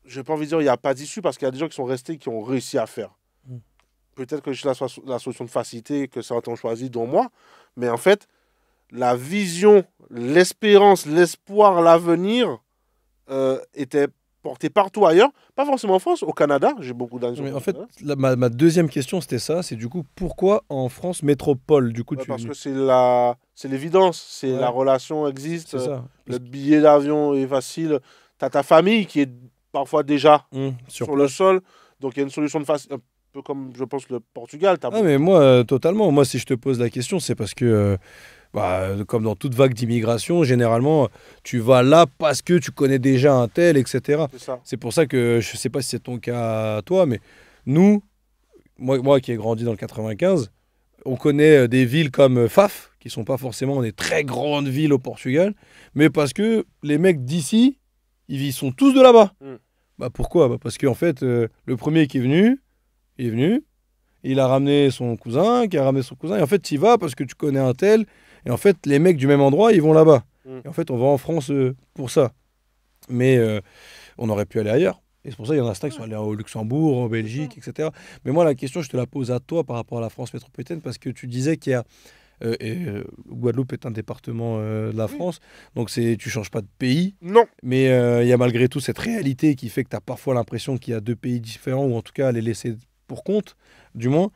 j'ai pas envie de dire il n'y a pas d'issue parce qu'il y a des gens qui sont restés et qui ont réussi à faire. Mm. Peut-être que je suis la solution de facilité que certains ont choisi, dont moi. Mais en fait, la vision, l'espérance, l'espoir, l'avenir était porté partout ailleurs. Pas forcément en France, au Canada. J'ai beaucoup d'amis Mais au en fait, Canada. ma deuxième question, c'était ça. C'est du coup, pourquoi en France métropole? Du coup, Ouais, parce tu... que c'est l'évidence. C'est la Ouais, relation existe. c'est ça. Le billet d'avion est facile. Tu as ta famille qui est parfois déjà Sur sur le place. sol. Donc il y a une solution de facile. Un peu comme, je pense, le Portugal. T'as Ah, beaucoup. mais moi, totalement. Moi, si je te pose la question, c'est parce que, comme dans toute vague d'immigration, généralement, tu vas là parce que tu connais déjà un tel, etc. C'est ça. C'est pour ça que je sais pas si c'est ton cas à toi, mais nous, moi qui ai grandi dans le 95, on connaît des villes comme Faf, qui sont pas forcément des très grandes villes au Portugal, mais parce que les mecs d'ici, ils sont tous de là-bas. Mm. Bah pourquoi? Bah parce qu'en fait, le premier qui est venu, il est venu, il a ramené son cousin, qui a ramené son cousin, et en fait, tu y vas parce que tu connais un tel, et en fait, les mecs du même endroit, ils vont là-bas. Mm. Et en fait, on va en France pour ça. Mais on aurait pu aller ailleurs. Et c'est pour ça qu'il y en a certains qui sont allés au Luxembourg, en C'est ça. Belgique, etc. Mais moi, la question, je te la pose à toi par rapport à la France métropolitaine, parce que tu disais qu'il y a... Guadeloupe est un département de la Oui. France, donc tu changes pas de pays, Non. mais il y a malgré tout cette réalité qui fait que tu as parfois l'impression qu'il y a deux pays différents, ou en tout cas à les laisser pour compte, du moins.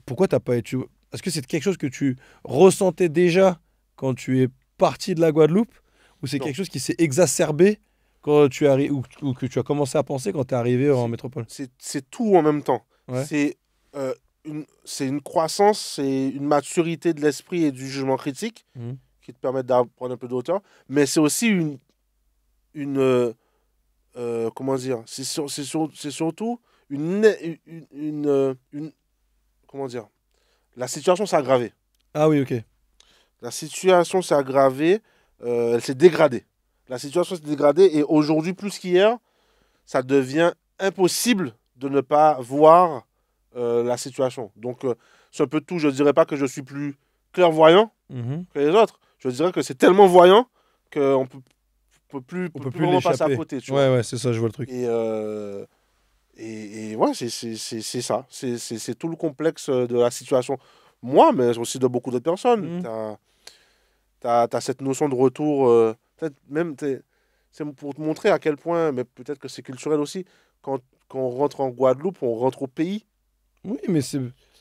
Pourquoi t'as pas été... Est-ce que c'est quelque chose que tu ressentais déjà quand tu es parti de la Guadeloupe, ou c'est Non. quelque chose qui s'est exacerbé quand tu arrives, ou que tu as commencé à penser quand tu es arrivé en C'est métropole? c'est tout en même temps. Ouais. Euh, c'est une croissance, c'est une maturité de l'esprit et du jugement critique Mhm. qui te permettent d'apprendre un peu de hauteur. Mais c'est aussi une comment dire, c'est surtout comment dire, la situation s'est aggravée. Ah oui, ok. La situation s'est aggravée, elle s'est dégradée. La situation s'est dégradée et aujourd'hui, plus qu'hier, ça devient impossible de ne pas voir la situation. Donc, c'est un peu tout. Je ne dirais pas que je suis plus clairvoyant Mhm. que les autres. Je dirais que c'est tellement voyant qu'on peut. On peut peut plus plus vraiment passer à l'échapper. côté, tu vois. Ouais, c'est ça, je vois le truc. Et ouais, c'est ça. C'est tout le complexe de la situation. Moi, mais aussi de beaucoup d'autres personnes. Mhm. T'as cette notion de retour, peut-être même, c'est pour te montrer à quel point, mais peut-être que c'est culturel aussi, quand on rentre en Guadeloupe, on rentre au pays. Oui, mais c'est.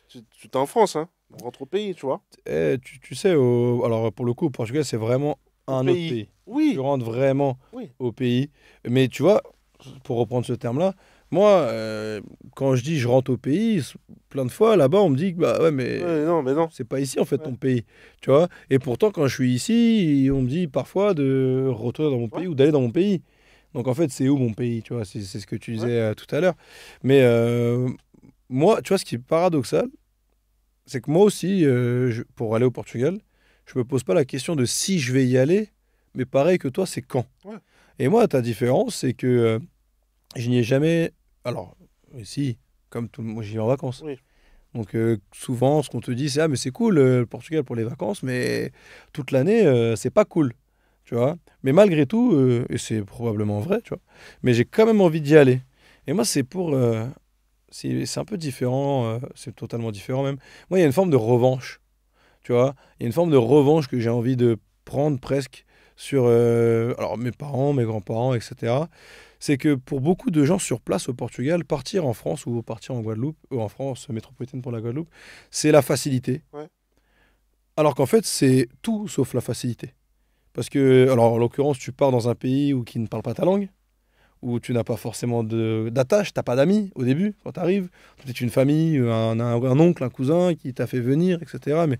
Tu es en France, hein? On rentre au pays, tu vois. Tu sais, alors pour le coup, au Portugal, c'est vraiment Au un autre pays. pays. Tu Oui, rentres vraiment oui. au pays. Mais tu vois, pour reprendre ce terme-là, moi, quand je dis je rentre au pays, plein de fois là-bas, on me dit que bah ouais, mais Non, mais non. c'est pas ici en fait Ouais. ton pays. Tu vois? Et pourtant, quand je suis ici, on me dit parfois de retourner dans mon Ouais, pays ou d'aller dans mon pays. Donc en fait, c'est où mon pays? Tu vois? C'est ce que tu ouais. disais tout à l'heure. Mais moi, tu vois, ce qui est paradoxal, c'est que moi aussi, pour aller au Portugal, je me pose pas la question de si je vais y aller, mais pareil que toi, c'est quand. Ouais. Et moi, ta différence, c'est que je n'y ai jamais. Alors, si, comme tout le monde, j'y vais en vacances. Oui. Donc, souvent, ce qu'on te dit, c'est ah, mais c'est cool le Portugal pour les vacances, mais toute l'année, c'est pas cool. Tu vois. Mais malgré tout, et c'est probablement vrai, tu vois, mais j'ai quand même envie d'y aller. Et moi, c'est pour. C'est un peu différent, c'est totalement différent même. Moi, il y a une forme de revanche, tu vois. Il y a une forme de revanche que j'ai envie de prendre presque sur alors mes parents, mes grands-parents, etc. C'est que pour beaucoup de gens sur place au Portugal, partir en France ou partir en Guadeloupe, ou en France métropolitaine pour la Guadeloupe, c'est la facilité. Ouais. Alors qu'en fait, c'est tout sauf la facilité. Parce que, alors en l'occurrence, tu pars dans un pays où qui ne parle pas ta langue, où tu n'as pas forcément d'attache, tu n'as pas d'amis au début quand tu arrives. Peut-être une famille, un oncle, un cousin qui t'a fait venir, etc. Mais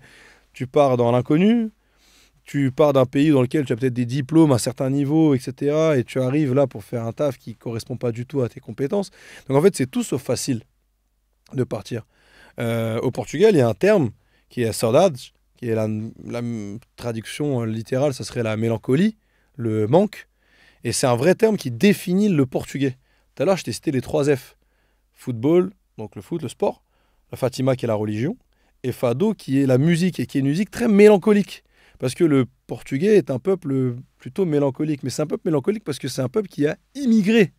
tu pars dans l'inconnu, tu pars d'un pays dans lequel tu as peut-être des diplômes à certains niveaux, etc. Et tu arrives là pour faire un taf qui ne correspond pas du tout à tes compétences. Donc en fait, c'est tout sauf facile de partir. Au Portugal, il y a un terme qui est saudade, qui est la traduction littérale, ça serait la mélancolie, le manque. Et c'est un vrai terme qui définit le portugais. Tout à l'heure, je t'ai cité les 3 F. Football, donc le foot, le sport. La Fatima, qui est la religion. Et Fado, qui est la musique, et qui est une musique très mélancolique. Parce que le portugais est un peuple plutôt mélancolique. Mais c'est un peuple mélancolique parce que c'est un peuple qui a immigré.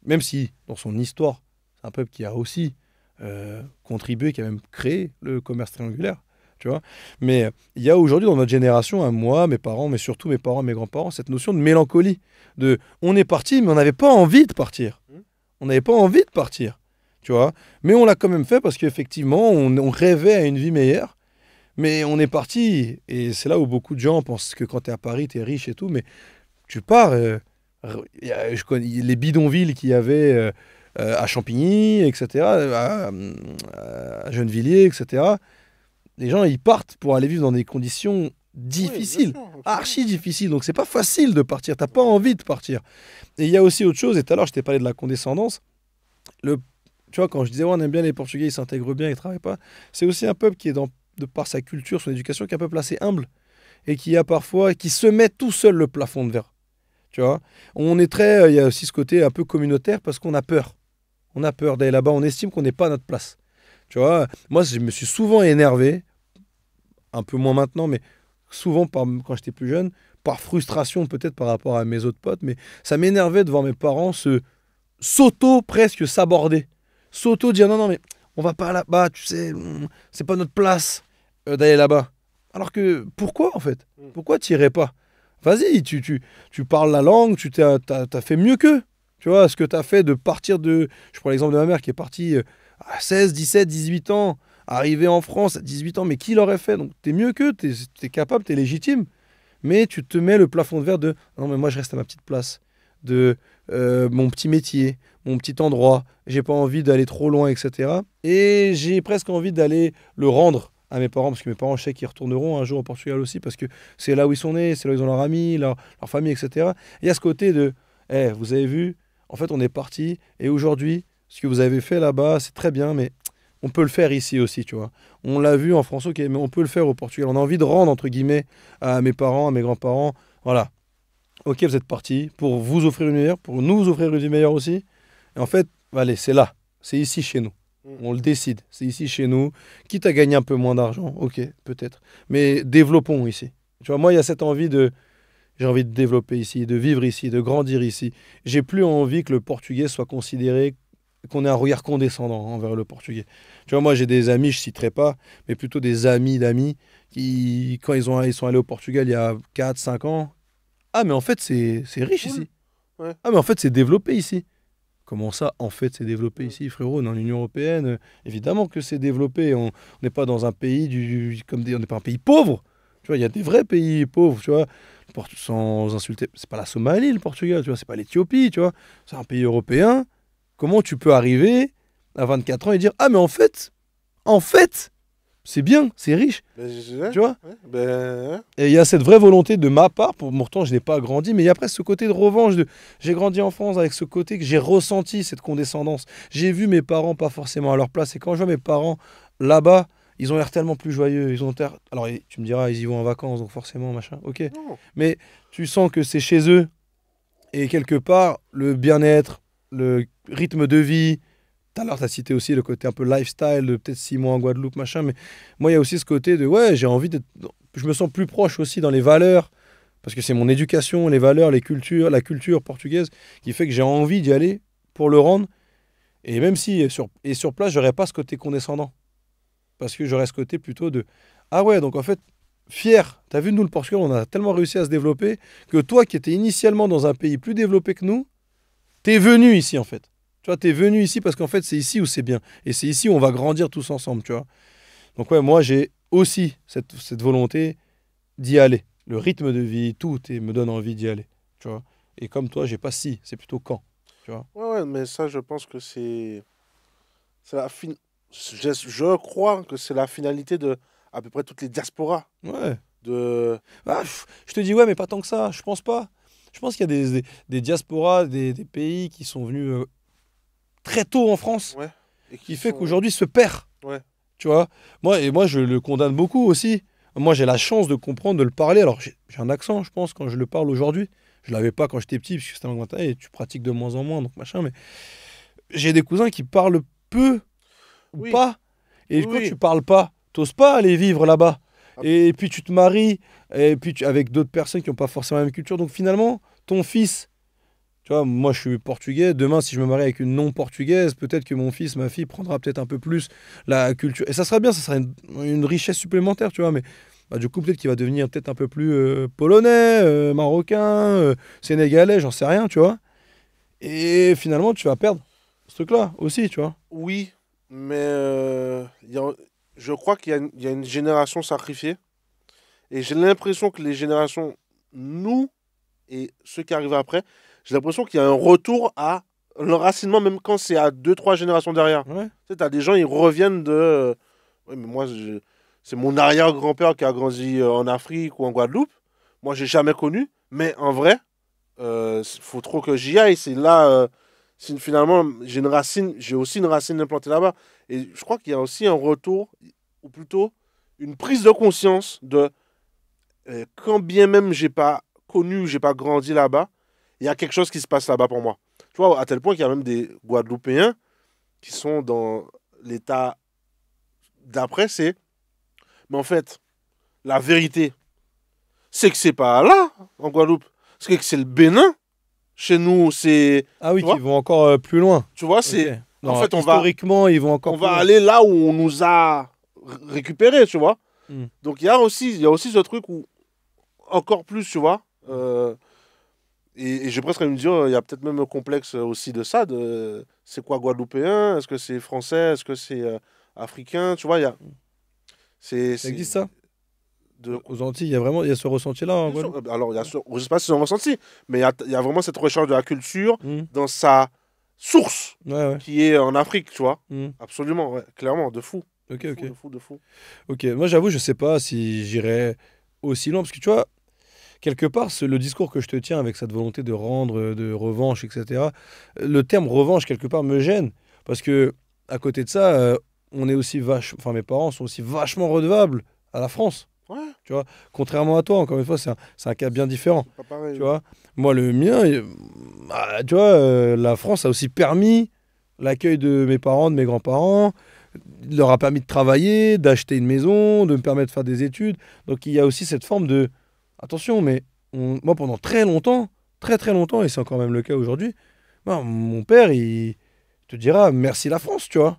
Même si, dans son histoire, c'est un peuple qui a aussi contribué, qui a même créé le commerce triangulaire. Tu vois. Mais il y a aujourd'hui dans notre génération, à moi, mes parents, mais surtout mes parents, mes grands-parents, cette notion de mélancolie. De on est parti, mais on n'avait pas envie de partir. Mhm. On n'avait pas envie de partir. Tu vois. Mais on l'a quand même fait parce qu'effectivement, on rêvait à une vie meilleure. Mais on est parti. Et c'est là où beaucoup de gens pensent que quand tu es à Paris, tu es riche et tout. Mais tu pars. Je connais les bidonvilles qu'il y avait à Champigny, etc., à Gennevilliers, etc. Les gens, ils partent pour aller vivre dans des conditions Oui, bien difficiles, sûr, absolument. archi difficiles. Donc, c'est pas facile de partir. T'as pas envie de partir. Et il y a aussi autre chose. Et tout à l'heure, je t'ai parlé de la condescendance. Le, Tu vois, quand je disais, ouais, on aime bien les Portugais, ils s'intègrent bien, ils travaillent pas. C'est aussi un peuple qui est, de par sa culture, son éducation, qui est un peuple assez humble. Et qui a parfois, qui se met tout seul le plafond de verre. Tu vois, on est très, il y a aussi ce côté un peu communautaire parce qu'on a peur. On a peur d'aller là-bas. On estime qu'on n'est pas à notre place. Tu vois, moi, je me suis souvent énervé, un peu moins maintenant, mais souvent quand j'étais plus jeune, par frustration peut-être par rapport à mes autres potes, mais ça m'énervait de voir mes parents s'auto presque s'aborder, s'auto dire non non mais on va pas là-bas, tu sais, c'est pas notre place d'aller là-bas. Alors que pourquoi en fait? Mm. Pourquoi tu irais pas? Vas-y, tu parles la langue, t'as fait mieux qu'eux. Tu vois, ce que tu as fait de partir de... Je prends l'exemple de ma mère qui est partie à 16, 17, 18 ans, arrivée en France à 18 ans, mais qui l'aurait fait? Donc t'es mieux qu'eux, t'es capable, t'es légitime. Mais tu te mets le plafond de verre de non, mais moi je reste à ma petite place, de mon petit métier, mon petit endroit, j'ai pas envie d'aller trop loin, etc. Et j'ai presque envie d'aller le rendre à mes parents, parce que mes parents, je sais qu'ils retourneront un jour au Portugal aussi, parce que c'est là où ils sont nés, c'est là où ils ont leur amis, leur famille, etc. Il y a ce côté de, vous avez vu, en fait on est parti, et aujourd'hui, ce que vous avez fait là-bas, c'est très bien, mais on peut le faire ici aussi, tu vois. On l'a vu en France, ok, mais on peut le faire au Portugal. On a envie de rendre, entre guillemets, à mes parents, à mes grands-parents, voilà. Ok, vous êtes partis pour vous offrir une meilleure, pour nous offrir une vie meilleure aussi. Et en fait, allez, c'est là, c'est ici chez nous. Mm. On le décide, c'est ici chez nous. Quitte à gagner un peu moins d'argent, ok, peut-être. Mais développons ici. Tu vois, moi, il y a cette envie de... J'ai envie de développer ici, de vivre ici, de grandir ici. J'ai plus envie que le portugais soit considéré, qu'on ait un regard condescendant envers le portugais. Tu vois, moi, j'ai des amis, je citerai pas, mais plutôt des amis d'amis qui, quand ils sont allés au Portugal il y a 4 5 ans, ah, mais en fait, c'est riche Cool. ici. Ouais. Ah, mais en fait, c'est développé ici. Comment ça, en fait, c'est développé ici, frérot? Dans l'Union européenne, évidemment que c'est développé. On n'est pas dans un pays on n'est pas un pays pauvre. Tu vois, il y a des vrais pays pauvres, tu vois. Sans insulter, c'est pas la Somalie, le Portugal, tu vois, c'est pas l'Éthiopie, tu vois. C'est un pays européen. Comment tu peux arriver à 24 ans et dire, ah, mais en fait, c'est bien, c'est riche, Ouais, tu vois? ouais, ouais. Et il y a cette vraie volonté de ma part, pourtant je n'ai pas grandi, mais il y a presque ce côté de revanche. J'ai grandi en France avec ce côté que j'ai ressenti, cette condescendance. J'ai vu mes parents pas forcément à leur place. Et quand je vois mes parents là-bas, ils ont l'air tellement plus joyeux. Alors tu me diras, ils y vont en vacances, donc forcément, machin. Ok. Non. Mais tu sens que c'est chez eux. Et quelque part, le bien-être, le rythme de vie. Tout à l'heure, tu as cité aussi le côté un peu lifestyle, de peut-être 6 mois en Guadeloupe, machin. Mais moi, il y a aussi ce côté de, ouais, j'ai envie d'être. Je me sens plus proche aussi dans les valeurs, parce que c'est mon éducation, les valeurs, les cultures, la culture portugaise, qui fait que j'ai envie d'y aller pour le rendre. Et même si sur place, j'aurais pas ce côté condescendant. Parce que j'aurais ce côté plutôt de, ah ouais, donc en fait, fier. T'as vu, nous, le Portugal, on a tellement réussi à se développer que toi, qui étais initialement dans un pays plus développé que nous, t'es venu ici, en fait. Tu vois, t'es venu ici parce qu'en fait, c'est ici où c'est bien. Et c'est ici où on va grandir tous ensemble, tu vois. Donc ouais, moi, j'ai aussi cette volonté d'y aller. Le rythme de vie, me donne envie d'y aller, tu vois. Et comme toi, j'ai pas si, c'est plutôt quand, tu vois. Ouais, ouais, mais ça, je pense que c'est la fin... je crois que c'est la finalité de à peu près toutes les diasporas. Ouais. De... Ah, je te dis ouais, mais pas tant que ça, je pense pas. Je pense qu'il y a des diasporas, des pays qui sont venus très tôt en France, Ouais. Et qui qui fait sont... qu'aujourd'hui se perd. Ouais. Tu vois, moi, je le condamne beaucoup aussi. Moi, j'ai la chance de comprendre, de le parler. Alors, j'ai un accent, je pense, quand je le parle aujourd'hui. Je l'avais pas quand j'étais petit, parce que c'était un langue maternelle, et tu pratiques de moins en moins, donc machin. Mais j'ai des cousins qui parlent peu ou Oui, pas. Et oui, quand tu oui. parles pas, t'oses pas aller vivre là-bas. Ah, Et puis tu te maries, et puis avec d'autres personnes qui n'ont pas forcément la même culture. Donc finalement, ton fils, tu vois, moi je suis portugais. Demain, si je me marie avec une non-portugaise, peut-être que mon fils, ma fille prendra peut-être un peu plus la culture. Et ça sera bien, ça sera une richesse supplémentaire, tu vois. Mais bah, du coup, peut-être qu'il va devenir peut-être un peu plus polonais, marocain, sénégalais, j'en sais rien, tu vois. Et finalement, tu vas perdre ce truc-là aussi, tu vois. oui, mais je crois il y a une génération sacrifiée. Et j'ai l'impression que les générations, nous et ceux qui arrivent après, j'ai l'impression qu'il y a un retour à l'enracinement, même quand c'est à deux trois générations derrière. Ouais. Tu sais, t'as des gens, ils reviennent de. Ouais, mais moi, c'est mon arrière-grand-père qui a grandi en Afrique ou en Guadeloupe. Moi, j'ai jamais connu. Mais en vrai, faut trop que j'y aille. C'est là. Finalement, j'ai aussi une racine implantée là-bas. Et je crois qu'il y a aussi un retour, ou plutôt une prise de conscience de quand bien même j'ai pas connu, j'ai pas grandi là-bas, il y a quelque chose qui se passe là-bas pour moi. Tu vois, à tel point qu'il y a même des Guadeloupéens qui sont dans l'état d'après, mais en fait, la vérité, c'est que c'est pas là, en Guadeloupe. C'est que c'est le Bénin. Chez nous, c'est. Ah oui, Tu qui vois, vont encore plus loin. tu vois, Ok. c'est. En Non, fait, historiquement, ils vont encore on plus va loin. aller là où on nous a récupérés, tu vois. Hmm. Donc il y a aussi ce truc où, encore plus, tu vois. Et j'ai presque envie de me dire, il y a peut-être même un complexe aussi de ça. C'est quoi Guadeloupéen? Est-ce que c'est français? Est-ce que c'est africain? Tu vois, il y a. Ça C'est existe ça? de, Aux Antilles, il y a ce ressenti-là en bien sûr. Guadeloupe? Alors, je sais pas si c'est ressenti, mais il y a vraiment cette recherche de la culture Hmm. dans sa source, Ouais, ouais. qui est en Afrique, tu vois. Hmm. Absolument, ouais, clairement, de fou. Ok, De ok. fou, de fou, de fou. Ok, moi j'avoue, je sais pas si j'irais aussi loin, parce que tu vois, quelque part, le discours que je te tiens avec cette volonté de rendre, de revanche, etc., le terme revanche, quelque part, me gêne, parce que à côté de ça, on est aussi enfin mes parents sont aussi vachement redevables à la France, Ouais, tu vois, contrairement à toi, encore une fois, c'est un cas bien différent, c'est pas pareil. tu vois. Moi, le mien, bah, tu vois, la France a aussi permis l'accueil de mes parents, de mes grands-parents, leur a permis de travailler, d'acheter une maison, de me permettre de faire des études. Donc il y a aussi cette forme de, attention, mais moi, pendant très longtemps, très très longtemps, et c'est encore même le cas aujourd'hui, mon père, il te dira merci la France, tu vois.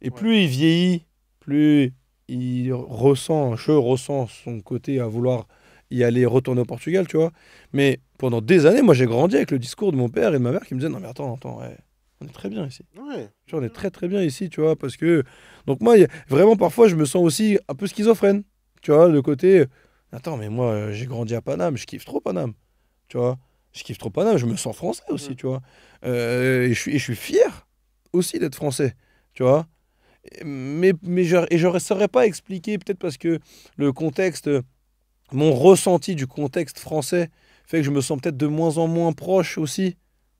Et Ouais. plus il vieillit, plus je ressens son côté à vouloir y aller, retourner au Portugal, tu vois. Mais pendant des années, moi, j'ai grandi avec le discours de mon père et de ma mère qui me disaient, non mais attends, ouais, on est très bien ici. Ouais. Tu vois, on est très très bien ici, tu vois, parce que... Donc moi, vraiment, parfois, je me sens aussi un peu schizophrène, tu vois, le côté... Attends, mais moi, j'ai grandi à Paname, je kiffe trop Paname, tu vois. Je kiffe trop Paname, je me sens français aussi, Mhm. tu vois. Et je suis fier aussi d'être français, tu vois. Mais je ne saurais pas expliquer, peut-être parce que le contexte, mon ressenti du contexte français fait que je me sens peut-être de moins en moins proche aussi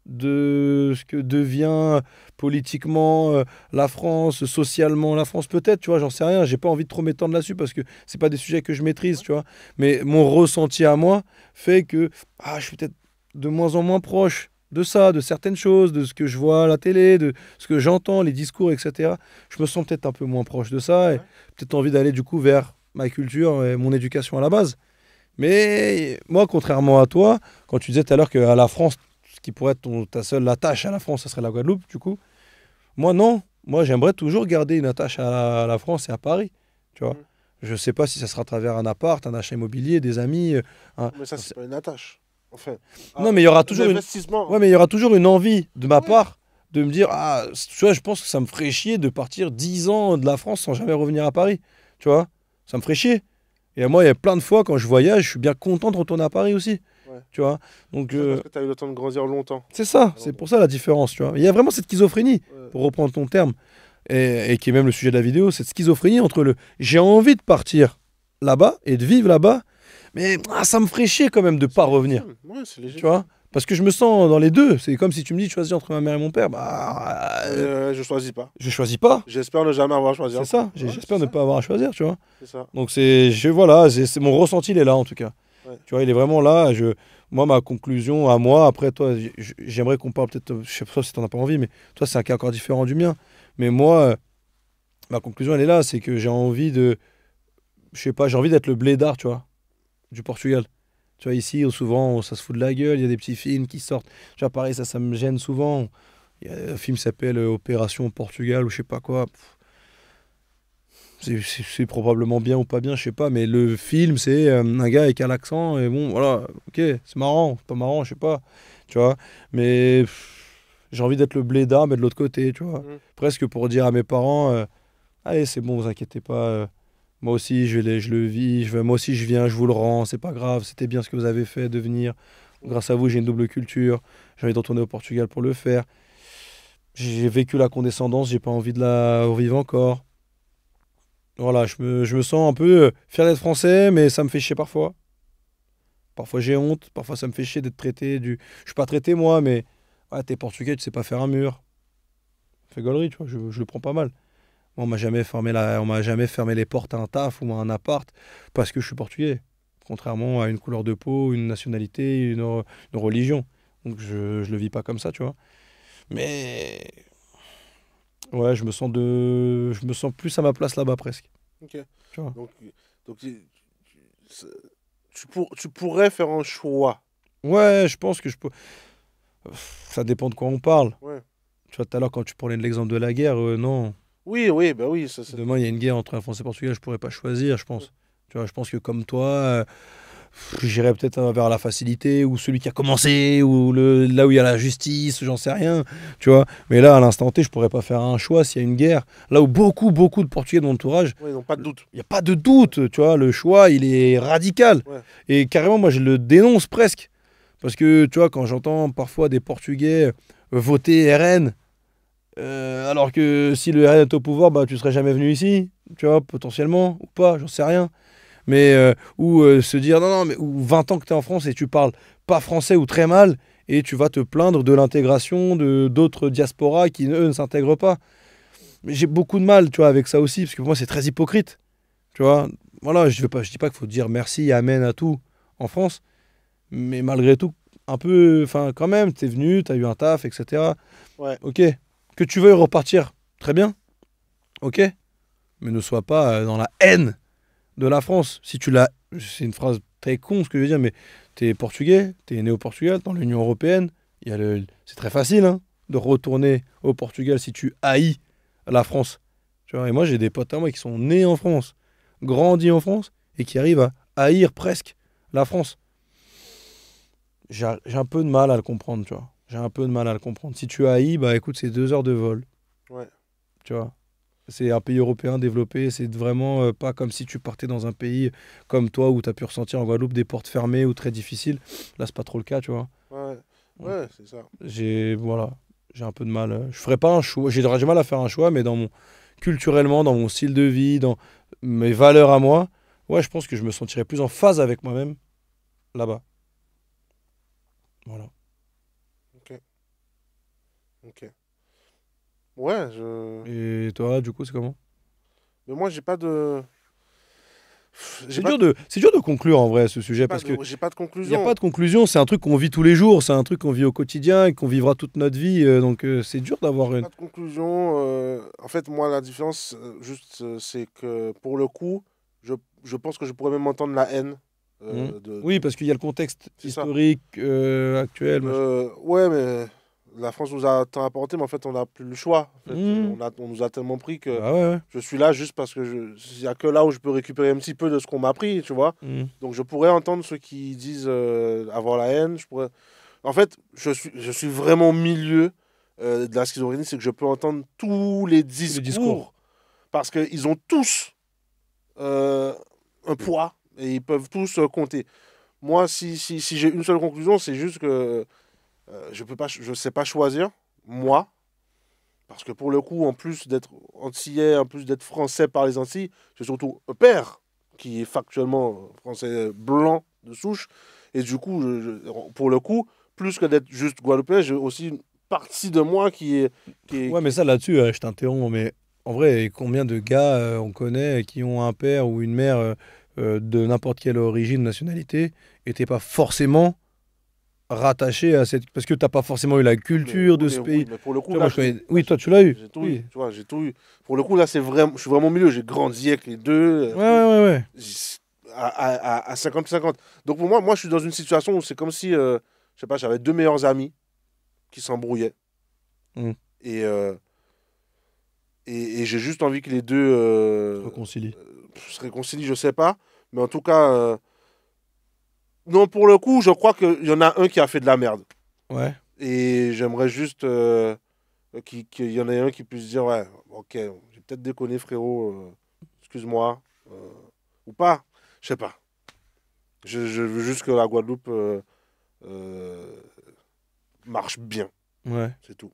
de ce que devient politiquement la France, socialement la France, peut-être, tu vois, j'en sais rien, j'ai pas envie de trop m'étendre là-dessus parce que c'est pas des sujets que je maîtrise, tu vois, mais mon ressenti à moi fait que je suis peut-être de moins en moins proche de ça, de certaines choses, de ce que je vois à la télé, de ce que j'entends, les discours, etc. Je me sens peut-être un peu moins proche de ça et Ouais. peut-être envie d'aller du coup vers ma culture et mon éducation à la base. Mais moi, contrairement à toi, quand tu disais tout à l'heure qu'à la France, ce qui pourrait être ta seule attache à la France, ça serait la Guadeloupe, du coup. Moi, non. Moi, j'aimerais toujours garder une attache à la France et à Paris. Tu vois. Mhm. Je sais pas si ça sera à travers un appart, un achat immobilier, des amis. Mais ça, c'est pas une attache. Enfin, Non, mais il y aura un toujours une. investissement. Ouais, mais il y aura toujours une envie de ma Ouais. part de me dire, tu vois, je pense que ça me ferait chier de partir 10 ans de la France sans jamais revenir à Paris. Tu vois. Ça me ferait chier. Et moi, il y a plein de fois, quand je voyage, je suis bien content de retourner à Paris aussi. Ouais. Tu vois. Donc, Ça, parce que tu as eu le temps de grandir longtemps c'est ça. à C'est Londres. pour ça la différence, tu vois. Il y a vraiment cette schizophrénie, Ouais. pour reprendre ton terme, et qui est même le sujet de la vidéo, cette schizophrénie entre le j'ai envie de partir là-bas et de vivre là-bas, mais ça me ferait chier quand même de pas C'est revenir. légitime. Ouais, c'est Tu vois. légitime. Parce que je me sens dans les deux. C'est comme si tu me dis choisis entre ma mère et mon père. Je choisis pas. Je choisis pas. J'espère ne jamais avoir choisi C'est entre. ça. Ouais, J'espère c'est ne ça. pas avoir à choisir, tu vois. C'est ça. Donc c'est mon ressenti, il est là en tout cas. Ouais. Tu vois, il est vraiment là. Moi, ma conclusion à moi, après toi, j'aimerais qu'on parle peut-être, je sais pas si t'en as pas envie, mais toi, c'est un cas encore différent du mien. Mais moi, ma conclusion, elle est là, c'est que je sais pas, j'ai envie d'être le blédard, tu vois, du Portugal. Tu vois, ici, souvent, ça se fout de la gueule, il y a des petits films qui sortent. Tu vois, pareil, ça me gêne souvent. Il y a un film qui s'appelle Opération Portugal ou je sais pas quoi. C'est probablement bien ou pas bien, je sais pas, mais le film, c'est un gars avec un accent, et bon, voilà, ok, c'est marrant, pas marrant, je sais pas, tu vois, mais j'ai envie d'être le blédard, mais de l'autre côté, tu vois, Mhm. presque pour dire à mes parents, allez, c'est bon, vous inquiétez pas, moi aussi, je le vis, moi aussi, je viens, je vous le rends, c'est pas grave, c'était bien ce que vous avez fait de venir, Mhm. grâce à vous, j'ai une double culture, j'ai envie de retourner au Portugal pour le faire, j'ai vécu la condescendance, j'ai pas envie de la revivre encore. Voilà, je me sens un peu fier d'être français, mais ça me fait chier parfois. Parfois j'ai honte, parfois ça me fait chier d'être traité du... Je suis pas traité moi, mais ouais, t'es portugais, tu sais pas faire un mur. Fais gaulerie, tu vois, je le prends pas mal. Moi, on m'a jamais fermé les portes à un taf ou à un appart parce que je suis portugais. Contrairement à une couleur de peau, une nationalité, une religion. Donc je le vis pas comme ça, tu vois. Mais ouais, je me sens plus à ma place là-bas presque. Ok. Tu vois. Donc, c'est- tu pourrais faire un choix. Ouais, je pense que je peux. Ça dépend de quoi on parle. Ouais. Tu vois, tout à l'heure, quand tu parlais de l'exemple de la guerre, non. Oui, oui, bah oui. Ça, Demain, il y a une guerre entre la France et le Portugal, je pourrais pas choisir, je pense. Tu vois, je pense que comme toi, j'irais peut-être vers la facilité, ou celui qui a commencé, ou là où il y a la justice, j'en sais rien. Tu vois, mais là, à l'instant T, je pourrais pas faire un choix s'il y a une guerre. Là où beaucoup, beaucoup de Portugais de mon entourage, ouais, ils n'ont pas de doute. il n'y a pas de doute, tu vois, le choix, il est radical. Ouais. Et carrément, moi, je le dénonce presque. Parce que, tu vois, quand j'entends parfois des Portugais voter RN, alors que si le RN est au pouvoir, bah, tu serais jamais venu ici, tu vois, potentiellement, ou pas, j'en sais rien. Mais, ou se dire, non, non, mais ou 20 ans que tu es en France et tu parles pas français ou très mal, et tu vas te plaindre de l'intégration de d'autres diasporas qui, eux, ne s'intègrent pas. Mais j'ai beaucoup de mal, tu vois, avec ça aussi, parce que pour moi, c'est très hypocrite. Tu vois, voilà, je dis pas qu'il faut dire merci et amen à tout en France, mais malgré tout, un peu, enfin, quand même, t'es venu, t'as eu un taf, etc. Ouais. Ok. Que tu veuilles repartir, très bien, ok. Mais ne sois pas dans la haine de la France. Si tu l'as, c'est une phrase très con ce que je veux dire, mais tu es portugais, tu es né au Portugal, dans l'Union européenne, c'est très facile hein, de retourner au Portugal si tu haïs la France. Tu vois, et moi, j'ai des potes à moi qui sont nés en France, grandis en France, et qui arrivent à haïr presque la France. J'ai un peu de mal à le comprendre, tu vois. J'ai un peu de mal à le comprendre. Si tu haïs, bah écoute, c'est 2 heures de vol, Ouais. tu vois. C'est un pays européen développé, c'est vraiment pas comme si tu partais dans un pays comme toi où tu as pu ressentir en Guadeloupe des portes fermées ou très difficiles. Là, c'est pas trop le cas, tu vois. Ouais. Donc, Ouais, c'est ça. voilà, j'ai un peu de mal. Je ferais pas un choix, j'ai du mal à faire un choix, mais culturellement, dans mon style de vie, dans mes valeurs à moi, ouais, je pense que je me sentirais plus en phase avec moi-même là-bas. Voilà. Ok. Ok. Ouais, je. Et toi, du coup, c'est comment? Mais moi, j'ai pas de. J'ai C'est pas. dur de conclure en vrai ce sujet parce que J'ai pas de il n'y a pas conclusion. de conclusion, c'est un truc qu'on vit tous les jours, c'est un truc qu'on vit au quotidien et qu'on vivra toute notre vie, donc c'est dur d'avoir J'ai une... pas de conclusion. En fait, moi, la différence, juste, c'est que pour le coup, je, je pense que je pourrais même entendre la haine. Hmm. Oui, parce qu'il y a le contexte C'est ça. historique actuel, machin. Ouais, mais la France nous a tant apporté, mais en fait, on n'a plus le choix. En fait, Hmm. on nous a tellement pris que Bah ouais, ouais. je suis là juste parce que il y a que là où je peux récupérer un petit peu de ce qu'on m'a pris, tu vois. Hmm. Donc, je pourrais entendre ceux qui disent avoir la haine. En fait, je suis vraiment au milieu de la schizophrénie, c'est que je peux entendre tous les Tous les discours. discours parce qu'ils ont tous euh, un poids et ils peuvent tous compter. Moi, si j'ai une seule conclusion, c'est juste que je sais pas choisir, moi, parce que pour le coup, en plus d'être antillais, en plus d'être français par les Antilles, j'ai surtout un père qui est factuellement français blanc de souche. Et du coup, pour le coup, plus que d'être juste guadeloupéen, j'ai aussi une partie de moi Ouais, mais ça là-dessus, je t'interromps, mais en vrai, combien de gars on connaît qui ont un père ou une mère de n'importe quelle origine, nationalité, et t'es pas forcément rattaché à cette... Parce que t'as pas forcément eu la culture de ce Oui, pays. mais pour le Tu coup, vois, là, moi, je connais... Oui, toi, tu l'as eu. j'ai tout eu. Oui. Tu vois, j'ai tout eu. Pour le coup, là, c'est vraiment, je suis vraiment au milieu. J'ai grandi avec les deux. Ouais, ouais, ouais, ouais. À 50-50. Donc pour moi, je suis dans une situation où c'est comme si, je sais pas, j'avais deux meilleurs amis qui s'embrouillaient. Hmm. Et, et j'ai juste envie que les deux Réconcilie. se réconcilient, je sais pas. Mais en tout cas, non, pour le coup, je crois qu'il y en a un qui a fait de la merde. Ouais. Et j'aimerais juste qu'il y en ait un qui puisse dire, ouais, ok, j'ai peut-être déconné, frérot, excuse-moi. Ou pas, je sais pas. Je veux juste que la Guadeloupe euh, marche bien, Ouais. c'est tout.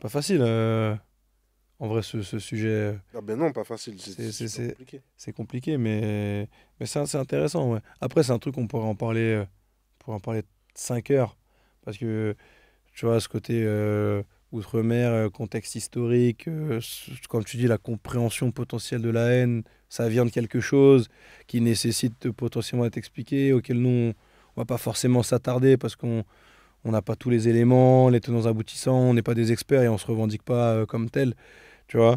Pas facile, en vrai, ce sujet. Ah ben non, pas facile, C'est c'est c'est- super c'est- compliqué. c'est compliqué, mais c'est intéressant. Ouais. Après, c'est un truc qu'on pourrait en parler 5 heures. Parce que, tu vois, ce côté outre-mer, contexte historique, comme tu dis, la compréhension potentielle de la haine, ça vient de quelque chose qui nécessite potentiellement d'être expliqué, auquel nous, on va pas forcément s'attarder parce qu'on n'a pas tous les éléments, les tenants aboutissants, on n'est pas des experts et on se revendique pas comme tel, tu vois.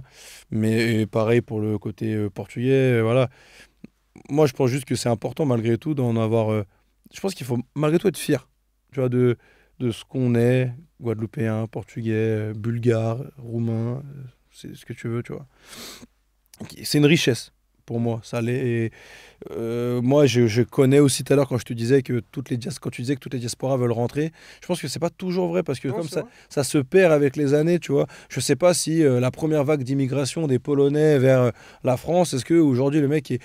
Mais pareil pour le côté portugais, voilà. Moi, je pense juste que c'est important malgré tout d'en avoir. Je pense qu'il faut malgré tout être fier, tu vois, de ce qu'on est, guadeloupéen, portugais, bulgare, roumain, c'est ce que tu veux, tu vois. C'est une richesse pour moi, ça l'est. Et, moi, je connais aussi tout à l'heure quand je te disais que quand tu disais que toutes les diasporas veulent rentrer, je pense que c'est pas toujours vrai parce que Non, comme c'est ça, vrai. ça se perd avec les années, tu vois. Je sais pas si la première vague d'immigration des Polonais vers la France, est-ce que aujourd'hui le mec qui est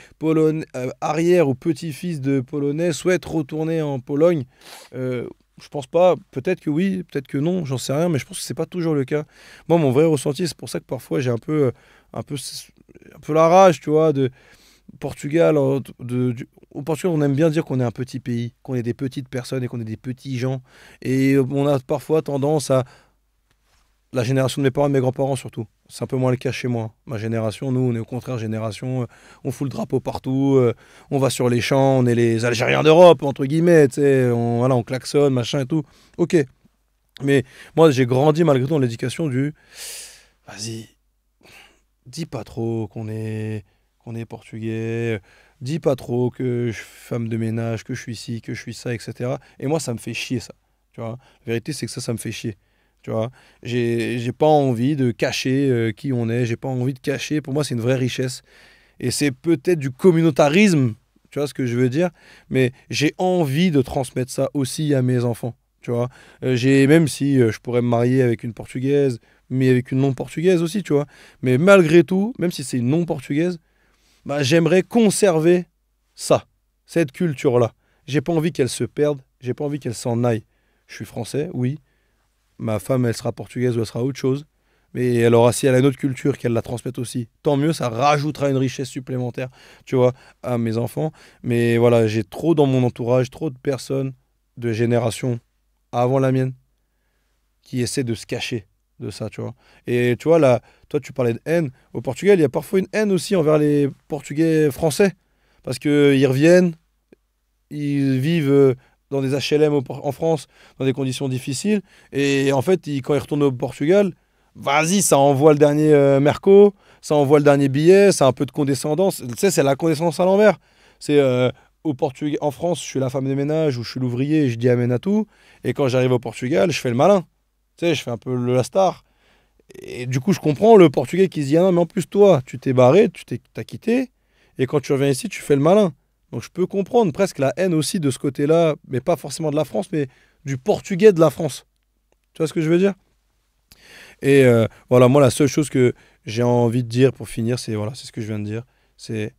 arrière ou petit-fils de Polonais souhaite retourner en Pologne? Je pense pas. Peut-être que oui, peut-être que non, j'en sais rien, mais je pense que c'est pas toujours le cas. Moi, mon vrai ressenti, c'est pour ça que parfois j'ai un peu, un peu la rage, tu vois, de Portugal, au Portugal, on aime bien dire qu'on est un petit pays, qu'on est des petites personnes et qu'on est des petits gens. Et on a parfois tendance à... La génération de mes parents et de mes grands-parents surtout. C'est un peu moins le cas chez moi. Ma génération, nous, on est au contraire génération, on fout le drapeau partout, on va sur les champs, on est les Algériens d'Europe, entre guillemets, tu sais, voilà, on klaxonne, machin et tout. Ok. Mais moi, j'ai grandi malgré tout dans l'éducation du... Vas-y, dis pas trop qu'on est portugais. Dis pas trop que je suis femme de ménage, que je suis ci, que je suis ça, etc. Et moi, ça me fait chier, ça. Tu vois. La vérité, c'est que ça me fait chier. Tu vois. J'ai pas envie de cacher qui on est. J'ai pas envie de cacher. Pour moi, c'est une vraie richesse. Et c'est peut-être du communautarisme, tu vois ce que je veux dire, mais j'ai envie de transmettre ça aussi à mes enfants, tu vois. Même si je pourrais me marier avec une portugaise, mais avec une non-portugaise aussi, tu vois. Mais malgré tout, même si c'est une non-portugaise, bah, j'aimerais conserver ça, cette culture-là. J'ai pas envie qu'elle se perde, j'ai pas envie qu'elle s'en aille. Je suis français, oui. Ma femme, elle sera portugaise ou elle sera autre chose. Mais elle aura, si elle a une autre culture, qu'elle la transmette aussi. Tant mieux, ça rajoutera une richesse supplémentaire, tu vois, à mes enfants. Mais voilà, j'ai trop dans mon entourage, trop de personnes de génération avant la mienne qui essaient de se cacher de ça, tu vois. Et tu vois, là, toi, tu parlais de haine. Au Portugal, il y a parfois une haine aussi envers les Portugais français. Parce qu'ils reviennent, ils vivent dans des HLM en France, dans des conditions difficiles. Et en fait, quand ils retournent au Portugal, vas-y, ça envoie le dernier Merco, ça envoie le dernier billet, c'est un peu de condescendance. Tu sais, c'est la condescendance à l'envers. C'est au Portugal, en France, je suis la femme de ménage ou je suis l'ouvrier et je dis amène à tout. Et quand j'arrive au Portugal, je fais le malin. Tu sais, je fais un peu la star. Et du coup, je comprends le Portugais qui se dit ah non, mais en plus, toi, tu t'es barré, t'as quitté. Et quand tu reviens ici, tu fais le malin. Donc je peux comprendre presque la haine aussi de ce côté-là, mais pas forcément de la France, mais du portugais de la France. Tu vois ce que je veux dire? Et voilà, moi, la seule chose que j'ai envie de dire pour finir, c'est voilà, c'est ce que je viens de dire. C'est,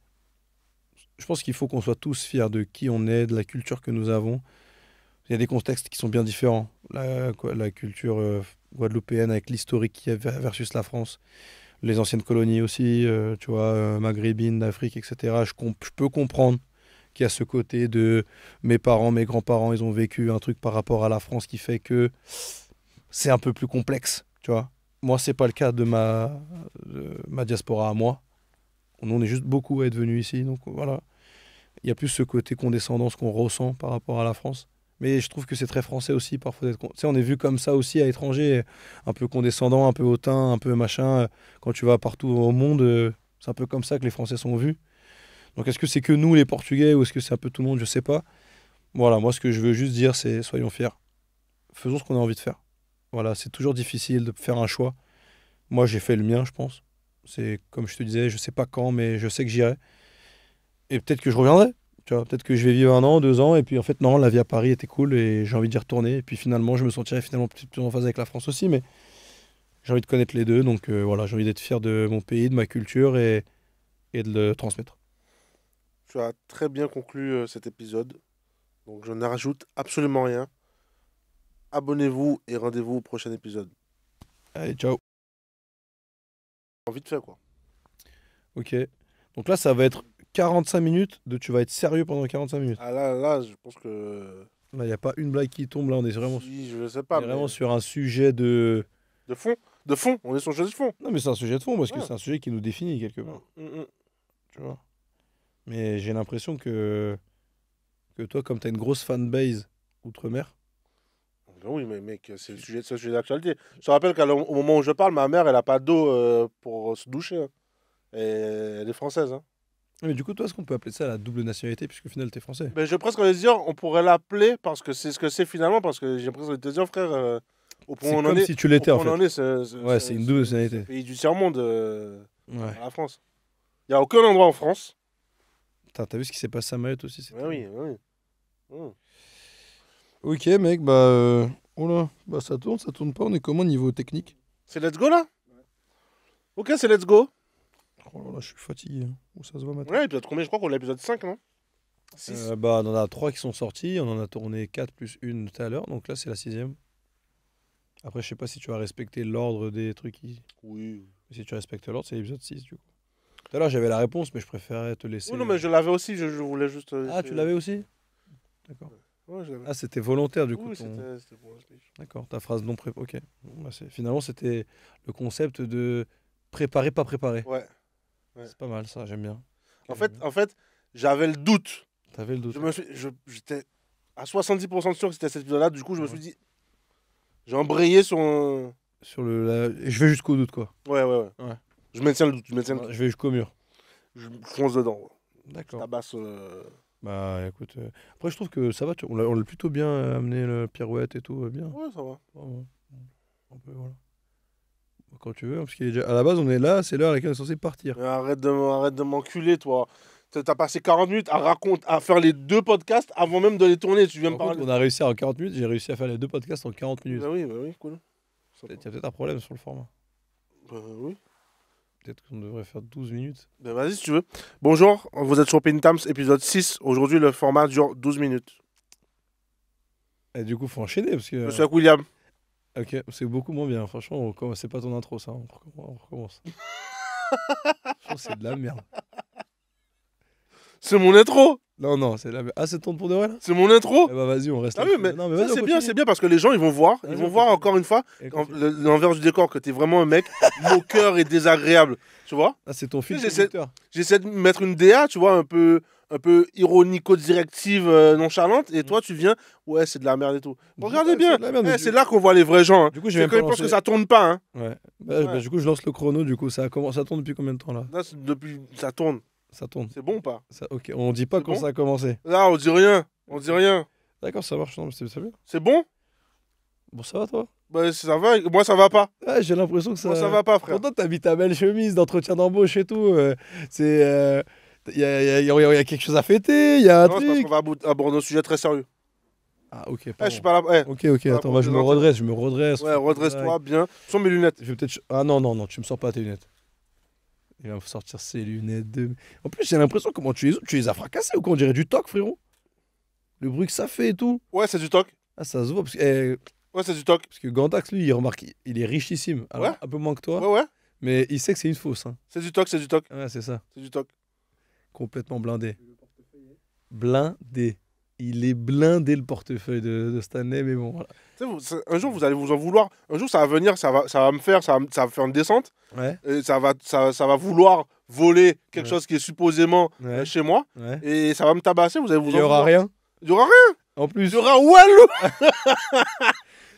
je pense qu'il faut qu'on soit tous fiers de qui on est, de la culture que nous avons. Il y a des contextes qui sont bien différents. La culture guadeloupéenne avec l'historique qui est versus la France. Les anciennes colonies aussi, tu vois, maghrébines, d'Afrique, etc. Je peux comprendre qu'il y a ce côté de mes parents, mes grands-parents, ils ont vécu un truc par rapport à la France qui fait que c'est un peu plus complexe, tu vois. Moi, c'est pas le cas de ma diaspora à moi. On est juste beaucoup à être venus ici, donc voilà. Il y a plus ce côté condescendance qu'on ressent par rapport à la France. Mais je trouve que c'est très français aussi, parfois. Tu sais, on est vu comme ça aussi à l'étranger, un peu condescendant, un peu hautain, un peu machin. Quand tu vas partout au monde, c'est un peu comme ça que les Français sont vus. Donc est-ce que c'est que nous, les Portugais, ou est-ce que c'est un peu tout le monde? Je sais pas. Voilà, moi, ce que je veux juste dire, c'est soyons fiers. Faisons ce qu'on a envie de faire. Voilà, c'est toujours difficile de faire un choix. Moi, j'ai fait le mien, je pense. C'est comme je te disais, je sais pas quand, mais je sais que j'irai. Et peut-être que je reviendrai. Tu vois, peut-être que je vais vivre 1 an, 2 ans, et puis en fait, non, la vie à Paris était cool et j'ai envie d'y retourner. Et puis finalement, je me sentirais finalement peut-être plus en phase avec la France aussi, mais j'ai envie de connaître les deux. Donc voilà, j'ai envie d'être fier de mon pays, de ma culture et de le transmettre. Tu as très bien conclu cet épisode. Donc je ne rajoute absolument rien. Abonnez-vous et rendez-vous au prochain épisode. Allez, ciao. Vite fait, quoi. Ok. Donc là, ça va être 45 minutes tu vas être sérieux pendant 45 minutes. Ah là, je pense que... Là, il n'y a pas une blague qui tombe. Là, Si, je ne sais on pas, est vraiment mais... sur un sujet de. De fond. De fond. On est sur le jeu de fond. Non, mais c'est un sujet de fond parce que Ouais. c'est un sujet qui nous définit quelque part. Mm. Tu vois. Mais j'ai l'impression que toi, comme tu as une grosse fanbase outre-mer, Ben oui, mais mec, c'est le sujet d'actualité. Je te rappelle qu'au moment où je parle, ma mère, elle a pas d'eau pour se doucher, hein. Et elle est française, hein. mais du coup, toi, est-ce qu'on peut appeler ça la double nationalité puisque au final, t'es français? Ben, je presque envie de dire, on pourrait l'appeler parce que c'est ce que c'est finalement, parce que j'ai presque envie de te dire, frère, au point où C'est on en comme est, si tu au l'étais point en où on fait. en est, Ouais, c'est une double c'est un nationalité. pays du tiers-monde, Ouais. la France. Il n'y a aucun endroit en France. T'as vu ce qui s'est passé à Mayotte aussi? Ouais, oui, oui. Mm. Ok, mec, bah. Oh là, bah ça tourne pas. On est comment niveau technique? C'est let's go là? Ok, c'est let's go. Oh là là, je suis fatigué, hein. Où ça se voit maintenant? Ouais, épisode combien? Je crois qu'on est à l'épisode 5, non? 6. Bah, on en a 3 qui sont sortis. On en a tourné 4 plus une tout à l'heure. Donc là, c'est la sixième. Après, je sais pas si tu vas respecter l'ordre des trucs. Oui. Si tu respectes l'ordre, c'est l'épisode 6 du coup. Tout à l'heure, j'avais la réponse, mais je préférais te laisser. Oui, non, mais je l'avais aussi, je voulais juste. Ah, tu l'avais aussi? D'accord. Ouais, je l'avais. Ah, c'était volontaire du coup. Oui, c'était pour un speech. D'accord, ta phrase non préparée. Ok. Bon, bah, finalement, c'était le concept de préparer, pas préparer. Ouais. Ouais. C'est pas mal ça, j'aime bien. En fait, j'avais le doute. T'avais le doute. J'étais à 70% sûr que c'était cet épisode-là. Du coup, je me suis dit, j'ai embrayé sur un... Je vais jusqu'au doute quoi. Ouais. Ouais. Je maintiens le doute. Je maintiens le Ouais, doute. je vais jusqu'au mur. je fonce dedans. Je D'accord. tabasse. Bah écoute, après je trouve que ça va, on l'a plutôt bien amené, le pirouette et tout, bien. Ouais, ça va. Ouais. Un peu, voilà. Quand tu veux, hein, parce qu'à la base on est là, c'est l'heure à laquelle on est censé partir. Mais arrête de m'enculer, toi. T'as passé 40 minutes à faire les 2 podcasts avant même de les tourner. Tu viens me Par contre, parler. on a réussi en 40 minutes, j'ai réussi à faire les 2 podcasts en 40 minutes. Bah oui, cool. Il y a peut-être un problème sur le format. Oui. Peut-être qu'on devrait faire 12 minutes. Ben vas-y si tu veux. Bonjour, vous êtes sur Pintams, épisode 6. Aujourd'hui, le format dure 12 minutes. Et du coup, faut enchaîner parce que. Je suis avec William. Ok, c'est beaucoup moins bien. Franchement, c'est pas ton intro, ça. On recommence. Franchement, c'est de la merde. C'est mon intro. Non, c'est de la merde. Ah, c'est ton pour de vrai là. C'est mon intro. Eh bah vas-y, on reste Ah là. oui, mais, non, mais ça, vas-y, on c'est bien, continue. c'est bien parce que les gens, ils vont voir. Ils Vas-y, vont on voir continue. encore une fois Et continue. l'envers du décor, que t'es vraiment un mec moqueur et désagréable. Tu vois? Ah, c'est ton fil J'essaie- conducteur. J'essaie de mettre une DA, tu vois, un peu ironico-directive, nonchalante. Et toi, tu viens, ouais, c'est de la merde et tout. Regardez Ouais, bien. c'est de la merde, Eh, du- c'est là qu'on voit les vrais gens. Hein. Du coup, j'ai C'est même quand pas ils pensent lancé. que ça tourne pas. Hein. Ouais. Ouais. Du coup, je lance le chrono. Du coup, ça tourne depuis combien de temps là? Là, depuis, ça tourne. Ça tourne. C'est bon ou pas? Ok, on dit pas C'est quand bon ça a commencé. Là, on dit rien. On dit rien. D'accord, ça marche. Non, mais c'est bien. C'est bon? Bon, ça va toi? Bah, ça va. Moi, ça va pas. Ouais, j'ai l'impression que ça. Moi, ça va pas, frère. Pourtant, t'as mis ta belle chemise d'entretien d'embauche et tout. C'est. Il y a quelque chose à fêter, il y a un Non, c'est parce truc. qu'on va aborder un sujet très sérieux. Ah, ok, Eh, je pardon. suis pas là. Eh, Ok, Voilà, attends, pour je me présenter. redresse. ouais, redresse-toi bien. Sans mes lunettes. Je vais peut-être. Ah non, tu me sors pas tes lunettes. Il va me sortir ses lunettes de. En plus, j'ai l'impression, comment tu les as fracassées ou quoi? On dirait du toc, frérot. Le bruit que ça fait et tout. Ouais, c'est du toc. Ah, ça se voit. Ouais, c'est du toc. Parce que Gandax, lui, il remarque, il est richissime. Alors, Ouais. un peu moins que toi, Ouais. mais il sait que c'est une fausse. Hein. C'est du toc, c'est du toc. Ouais, c'est ça. C'est du toc. Complètement blindé. Blindé. Il est blindé le portefeuille de Stanley, mais bon, voilà. Tu sais, un jour, vous allez vous en vouloir. Un jour, ça va venir, ça va faire une descente. Ouais, Et ça va vouloir voler quelque Ouais. chose qui est supposément ouais, chez moi. ouais. Et ça va me tabasser, vous allez vous Il en y aura vouloir. rien. Il y aura rien. En plus. Il y aura Walou.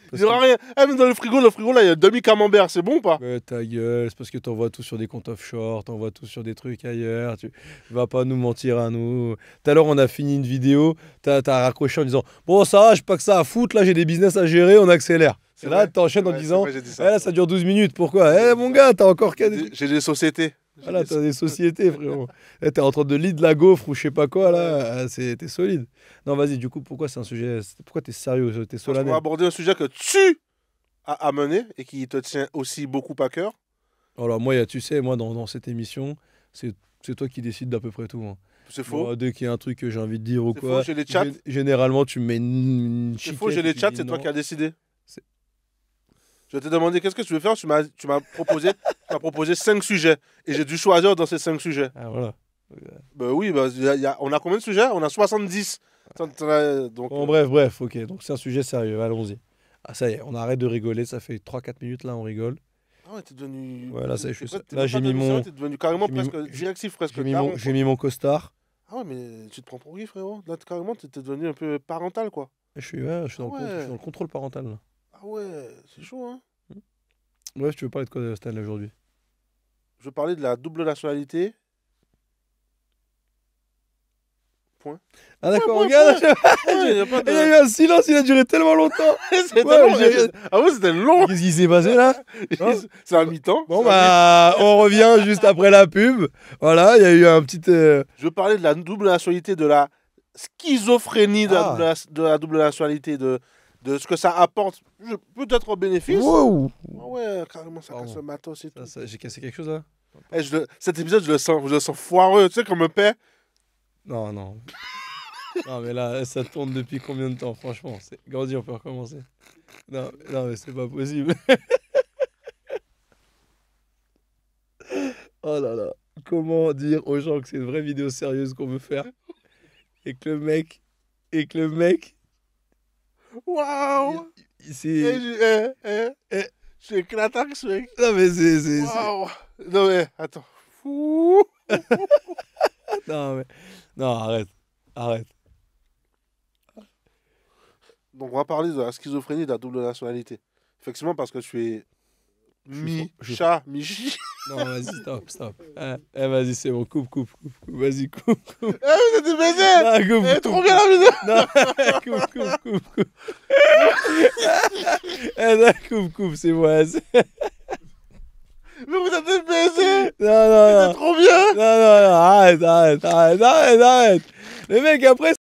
Il Parce y aura rien. Eh, mais dans le frigo, là, il y a demi-camembert. C'est bon ou pas? Ouais, ta gueule, c'est parce que t'envoies tout sur des comptes offshore, t'envoies tout sur des trucs ailleurs, tu vas pas nous mentir à nous. Tout à l'heure, on a fini une vidéo, t'as raccroché en disant bon, ça va, j'ai pas que ça à foutre, là, j'ai des business à gérer, on accélère. Et C'est là, vrai, t'enchaînes c'est en vrai, disant c'est vrai, j'ai dit eh, ça. là, ça dure 12 minutes, pourquoi? Eh, mon gars, t'as encore qu'à des trucs. J'ai des sociétés. Voilà, t'as des sociétés, frérot. Eh, t'es en train de lead la gaufre ou je sais pas quoi, là, t'es solide. Non, vas-y, du coup, pourquoi c'est un sujet. Pourquoi t'es sérieux, t'es Parce qu'on solennel? va aborder un sujet que tu as amené et qui te tient aussi beaucoup à cœur. Alors, moi, tu sais, moi, dans cette émission, c'est toi qui décides d'à peu près tout. Hein. C'est faux. Moi, dès qu'il y a un truc que j'ai envie de dire ou C'est quoi, faux, j'ai les chats. Généralement, tu me mets une C'est faux, j'ai chiquette et les tu chats, dis c'est toi non. qui as décidé. C'est- Je t'ai demandé qu'est-ce que tu veux faire, tu m'as proposé 5 sujets. Et j'ai dû choisir dans ces 5 sujets. Ah, voilà. Bah oui, bah, on a combien de sujets? On a 70. Donc, Bon, bref, ok. Donc, c'est un sujet sérieux, allons-y. Ah, ça y est, on arrête de rigoler, ça fait 3-4 minutes, là, on rigole. Ah ouais, t'es devenu. Ouais, là, ça y est, je t'es suis- pas- t'es là, même j'ai pas mis devenu mon- sérieux, T'es devenu carrément j'ai mis presque directif, presque. J'ai mis, daron, j'ai mis mon costard. quoi. Ah ouais, mais tu te prends pour qui, frérot? Là, carrément, t'es devenu un peu parental, quoi. Je suis dans le Ah ouais. je suis dans le contrôle parental, là. Ah ouais, c'est chaud, hein. Bref, tu veux parler de quoi, Stanley, aujourd'hui? Je veux parler de la double nationalité. Ah, d'accord, ouais, regarde. Ouais, y a pas Il y a eu un silence, il a duré tellement longtemps. C'était Ouais, long, ah ouais, c'était long. Qu'est-ce qui s'est passé, là? Hein C'est à mi-temps. Bon, C'est à bah, on revient juste après la pub. Voilà, il y a eu un petit. Je veux parler de la double nationalité, de la schizophrénie Ah. de la double nationalité, de ce que ça apporte, peut-être au bénéfice. Wow. Ah ouais, carrément, ça Pardon. casse le matos et tout. J'ai cassé quelque chose, là? Eh, cet épisode, je le sens foireux. Tu sais qu'on me paie. Non. Non, mais là, ça tourne depuis combien de temps, franchement? Grandi, on peut recommencer. Non, mais c'est pas possible. Oh là là. Comment dire aux gens que c'est une vraie vidéo sérieuse qu'on veut faire et que le mec. Waouh! C'est. Je suis éclatax, mec. Non, mais c'est. Waouh! Non, mais attends. Ouh. Non, mais. Non, arrête. Donc, on va parler de la schizophrénie de la double nationalité. Effectivement, parce que je suis Je suis mi-chat, mi-chien. Non, vas-y, stop. Vas-y, c'est bon, coupe. Vas-y, coupe. Eh, vous êtes des baisers. Non, coupe. Eh, trop bien la vidéo. Non, coupe. Non, coupe, c'est moi. Mais vous êtes des baisers. Non. C'est trop bien. Non, arrête. Le mec, après,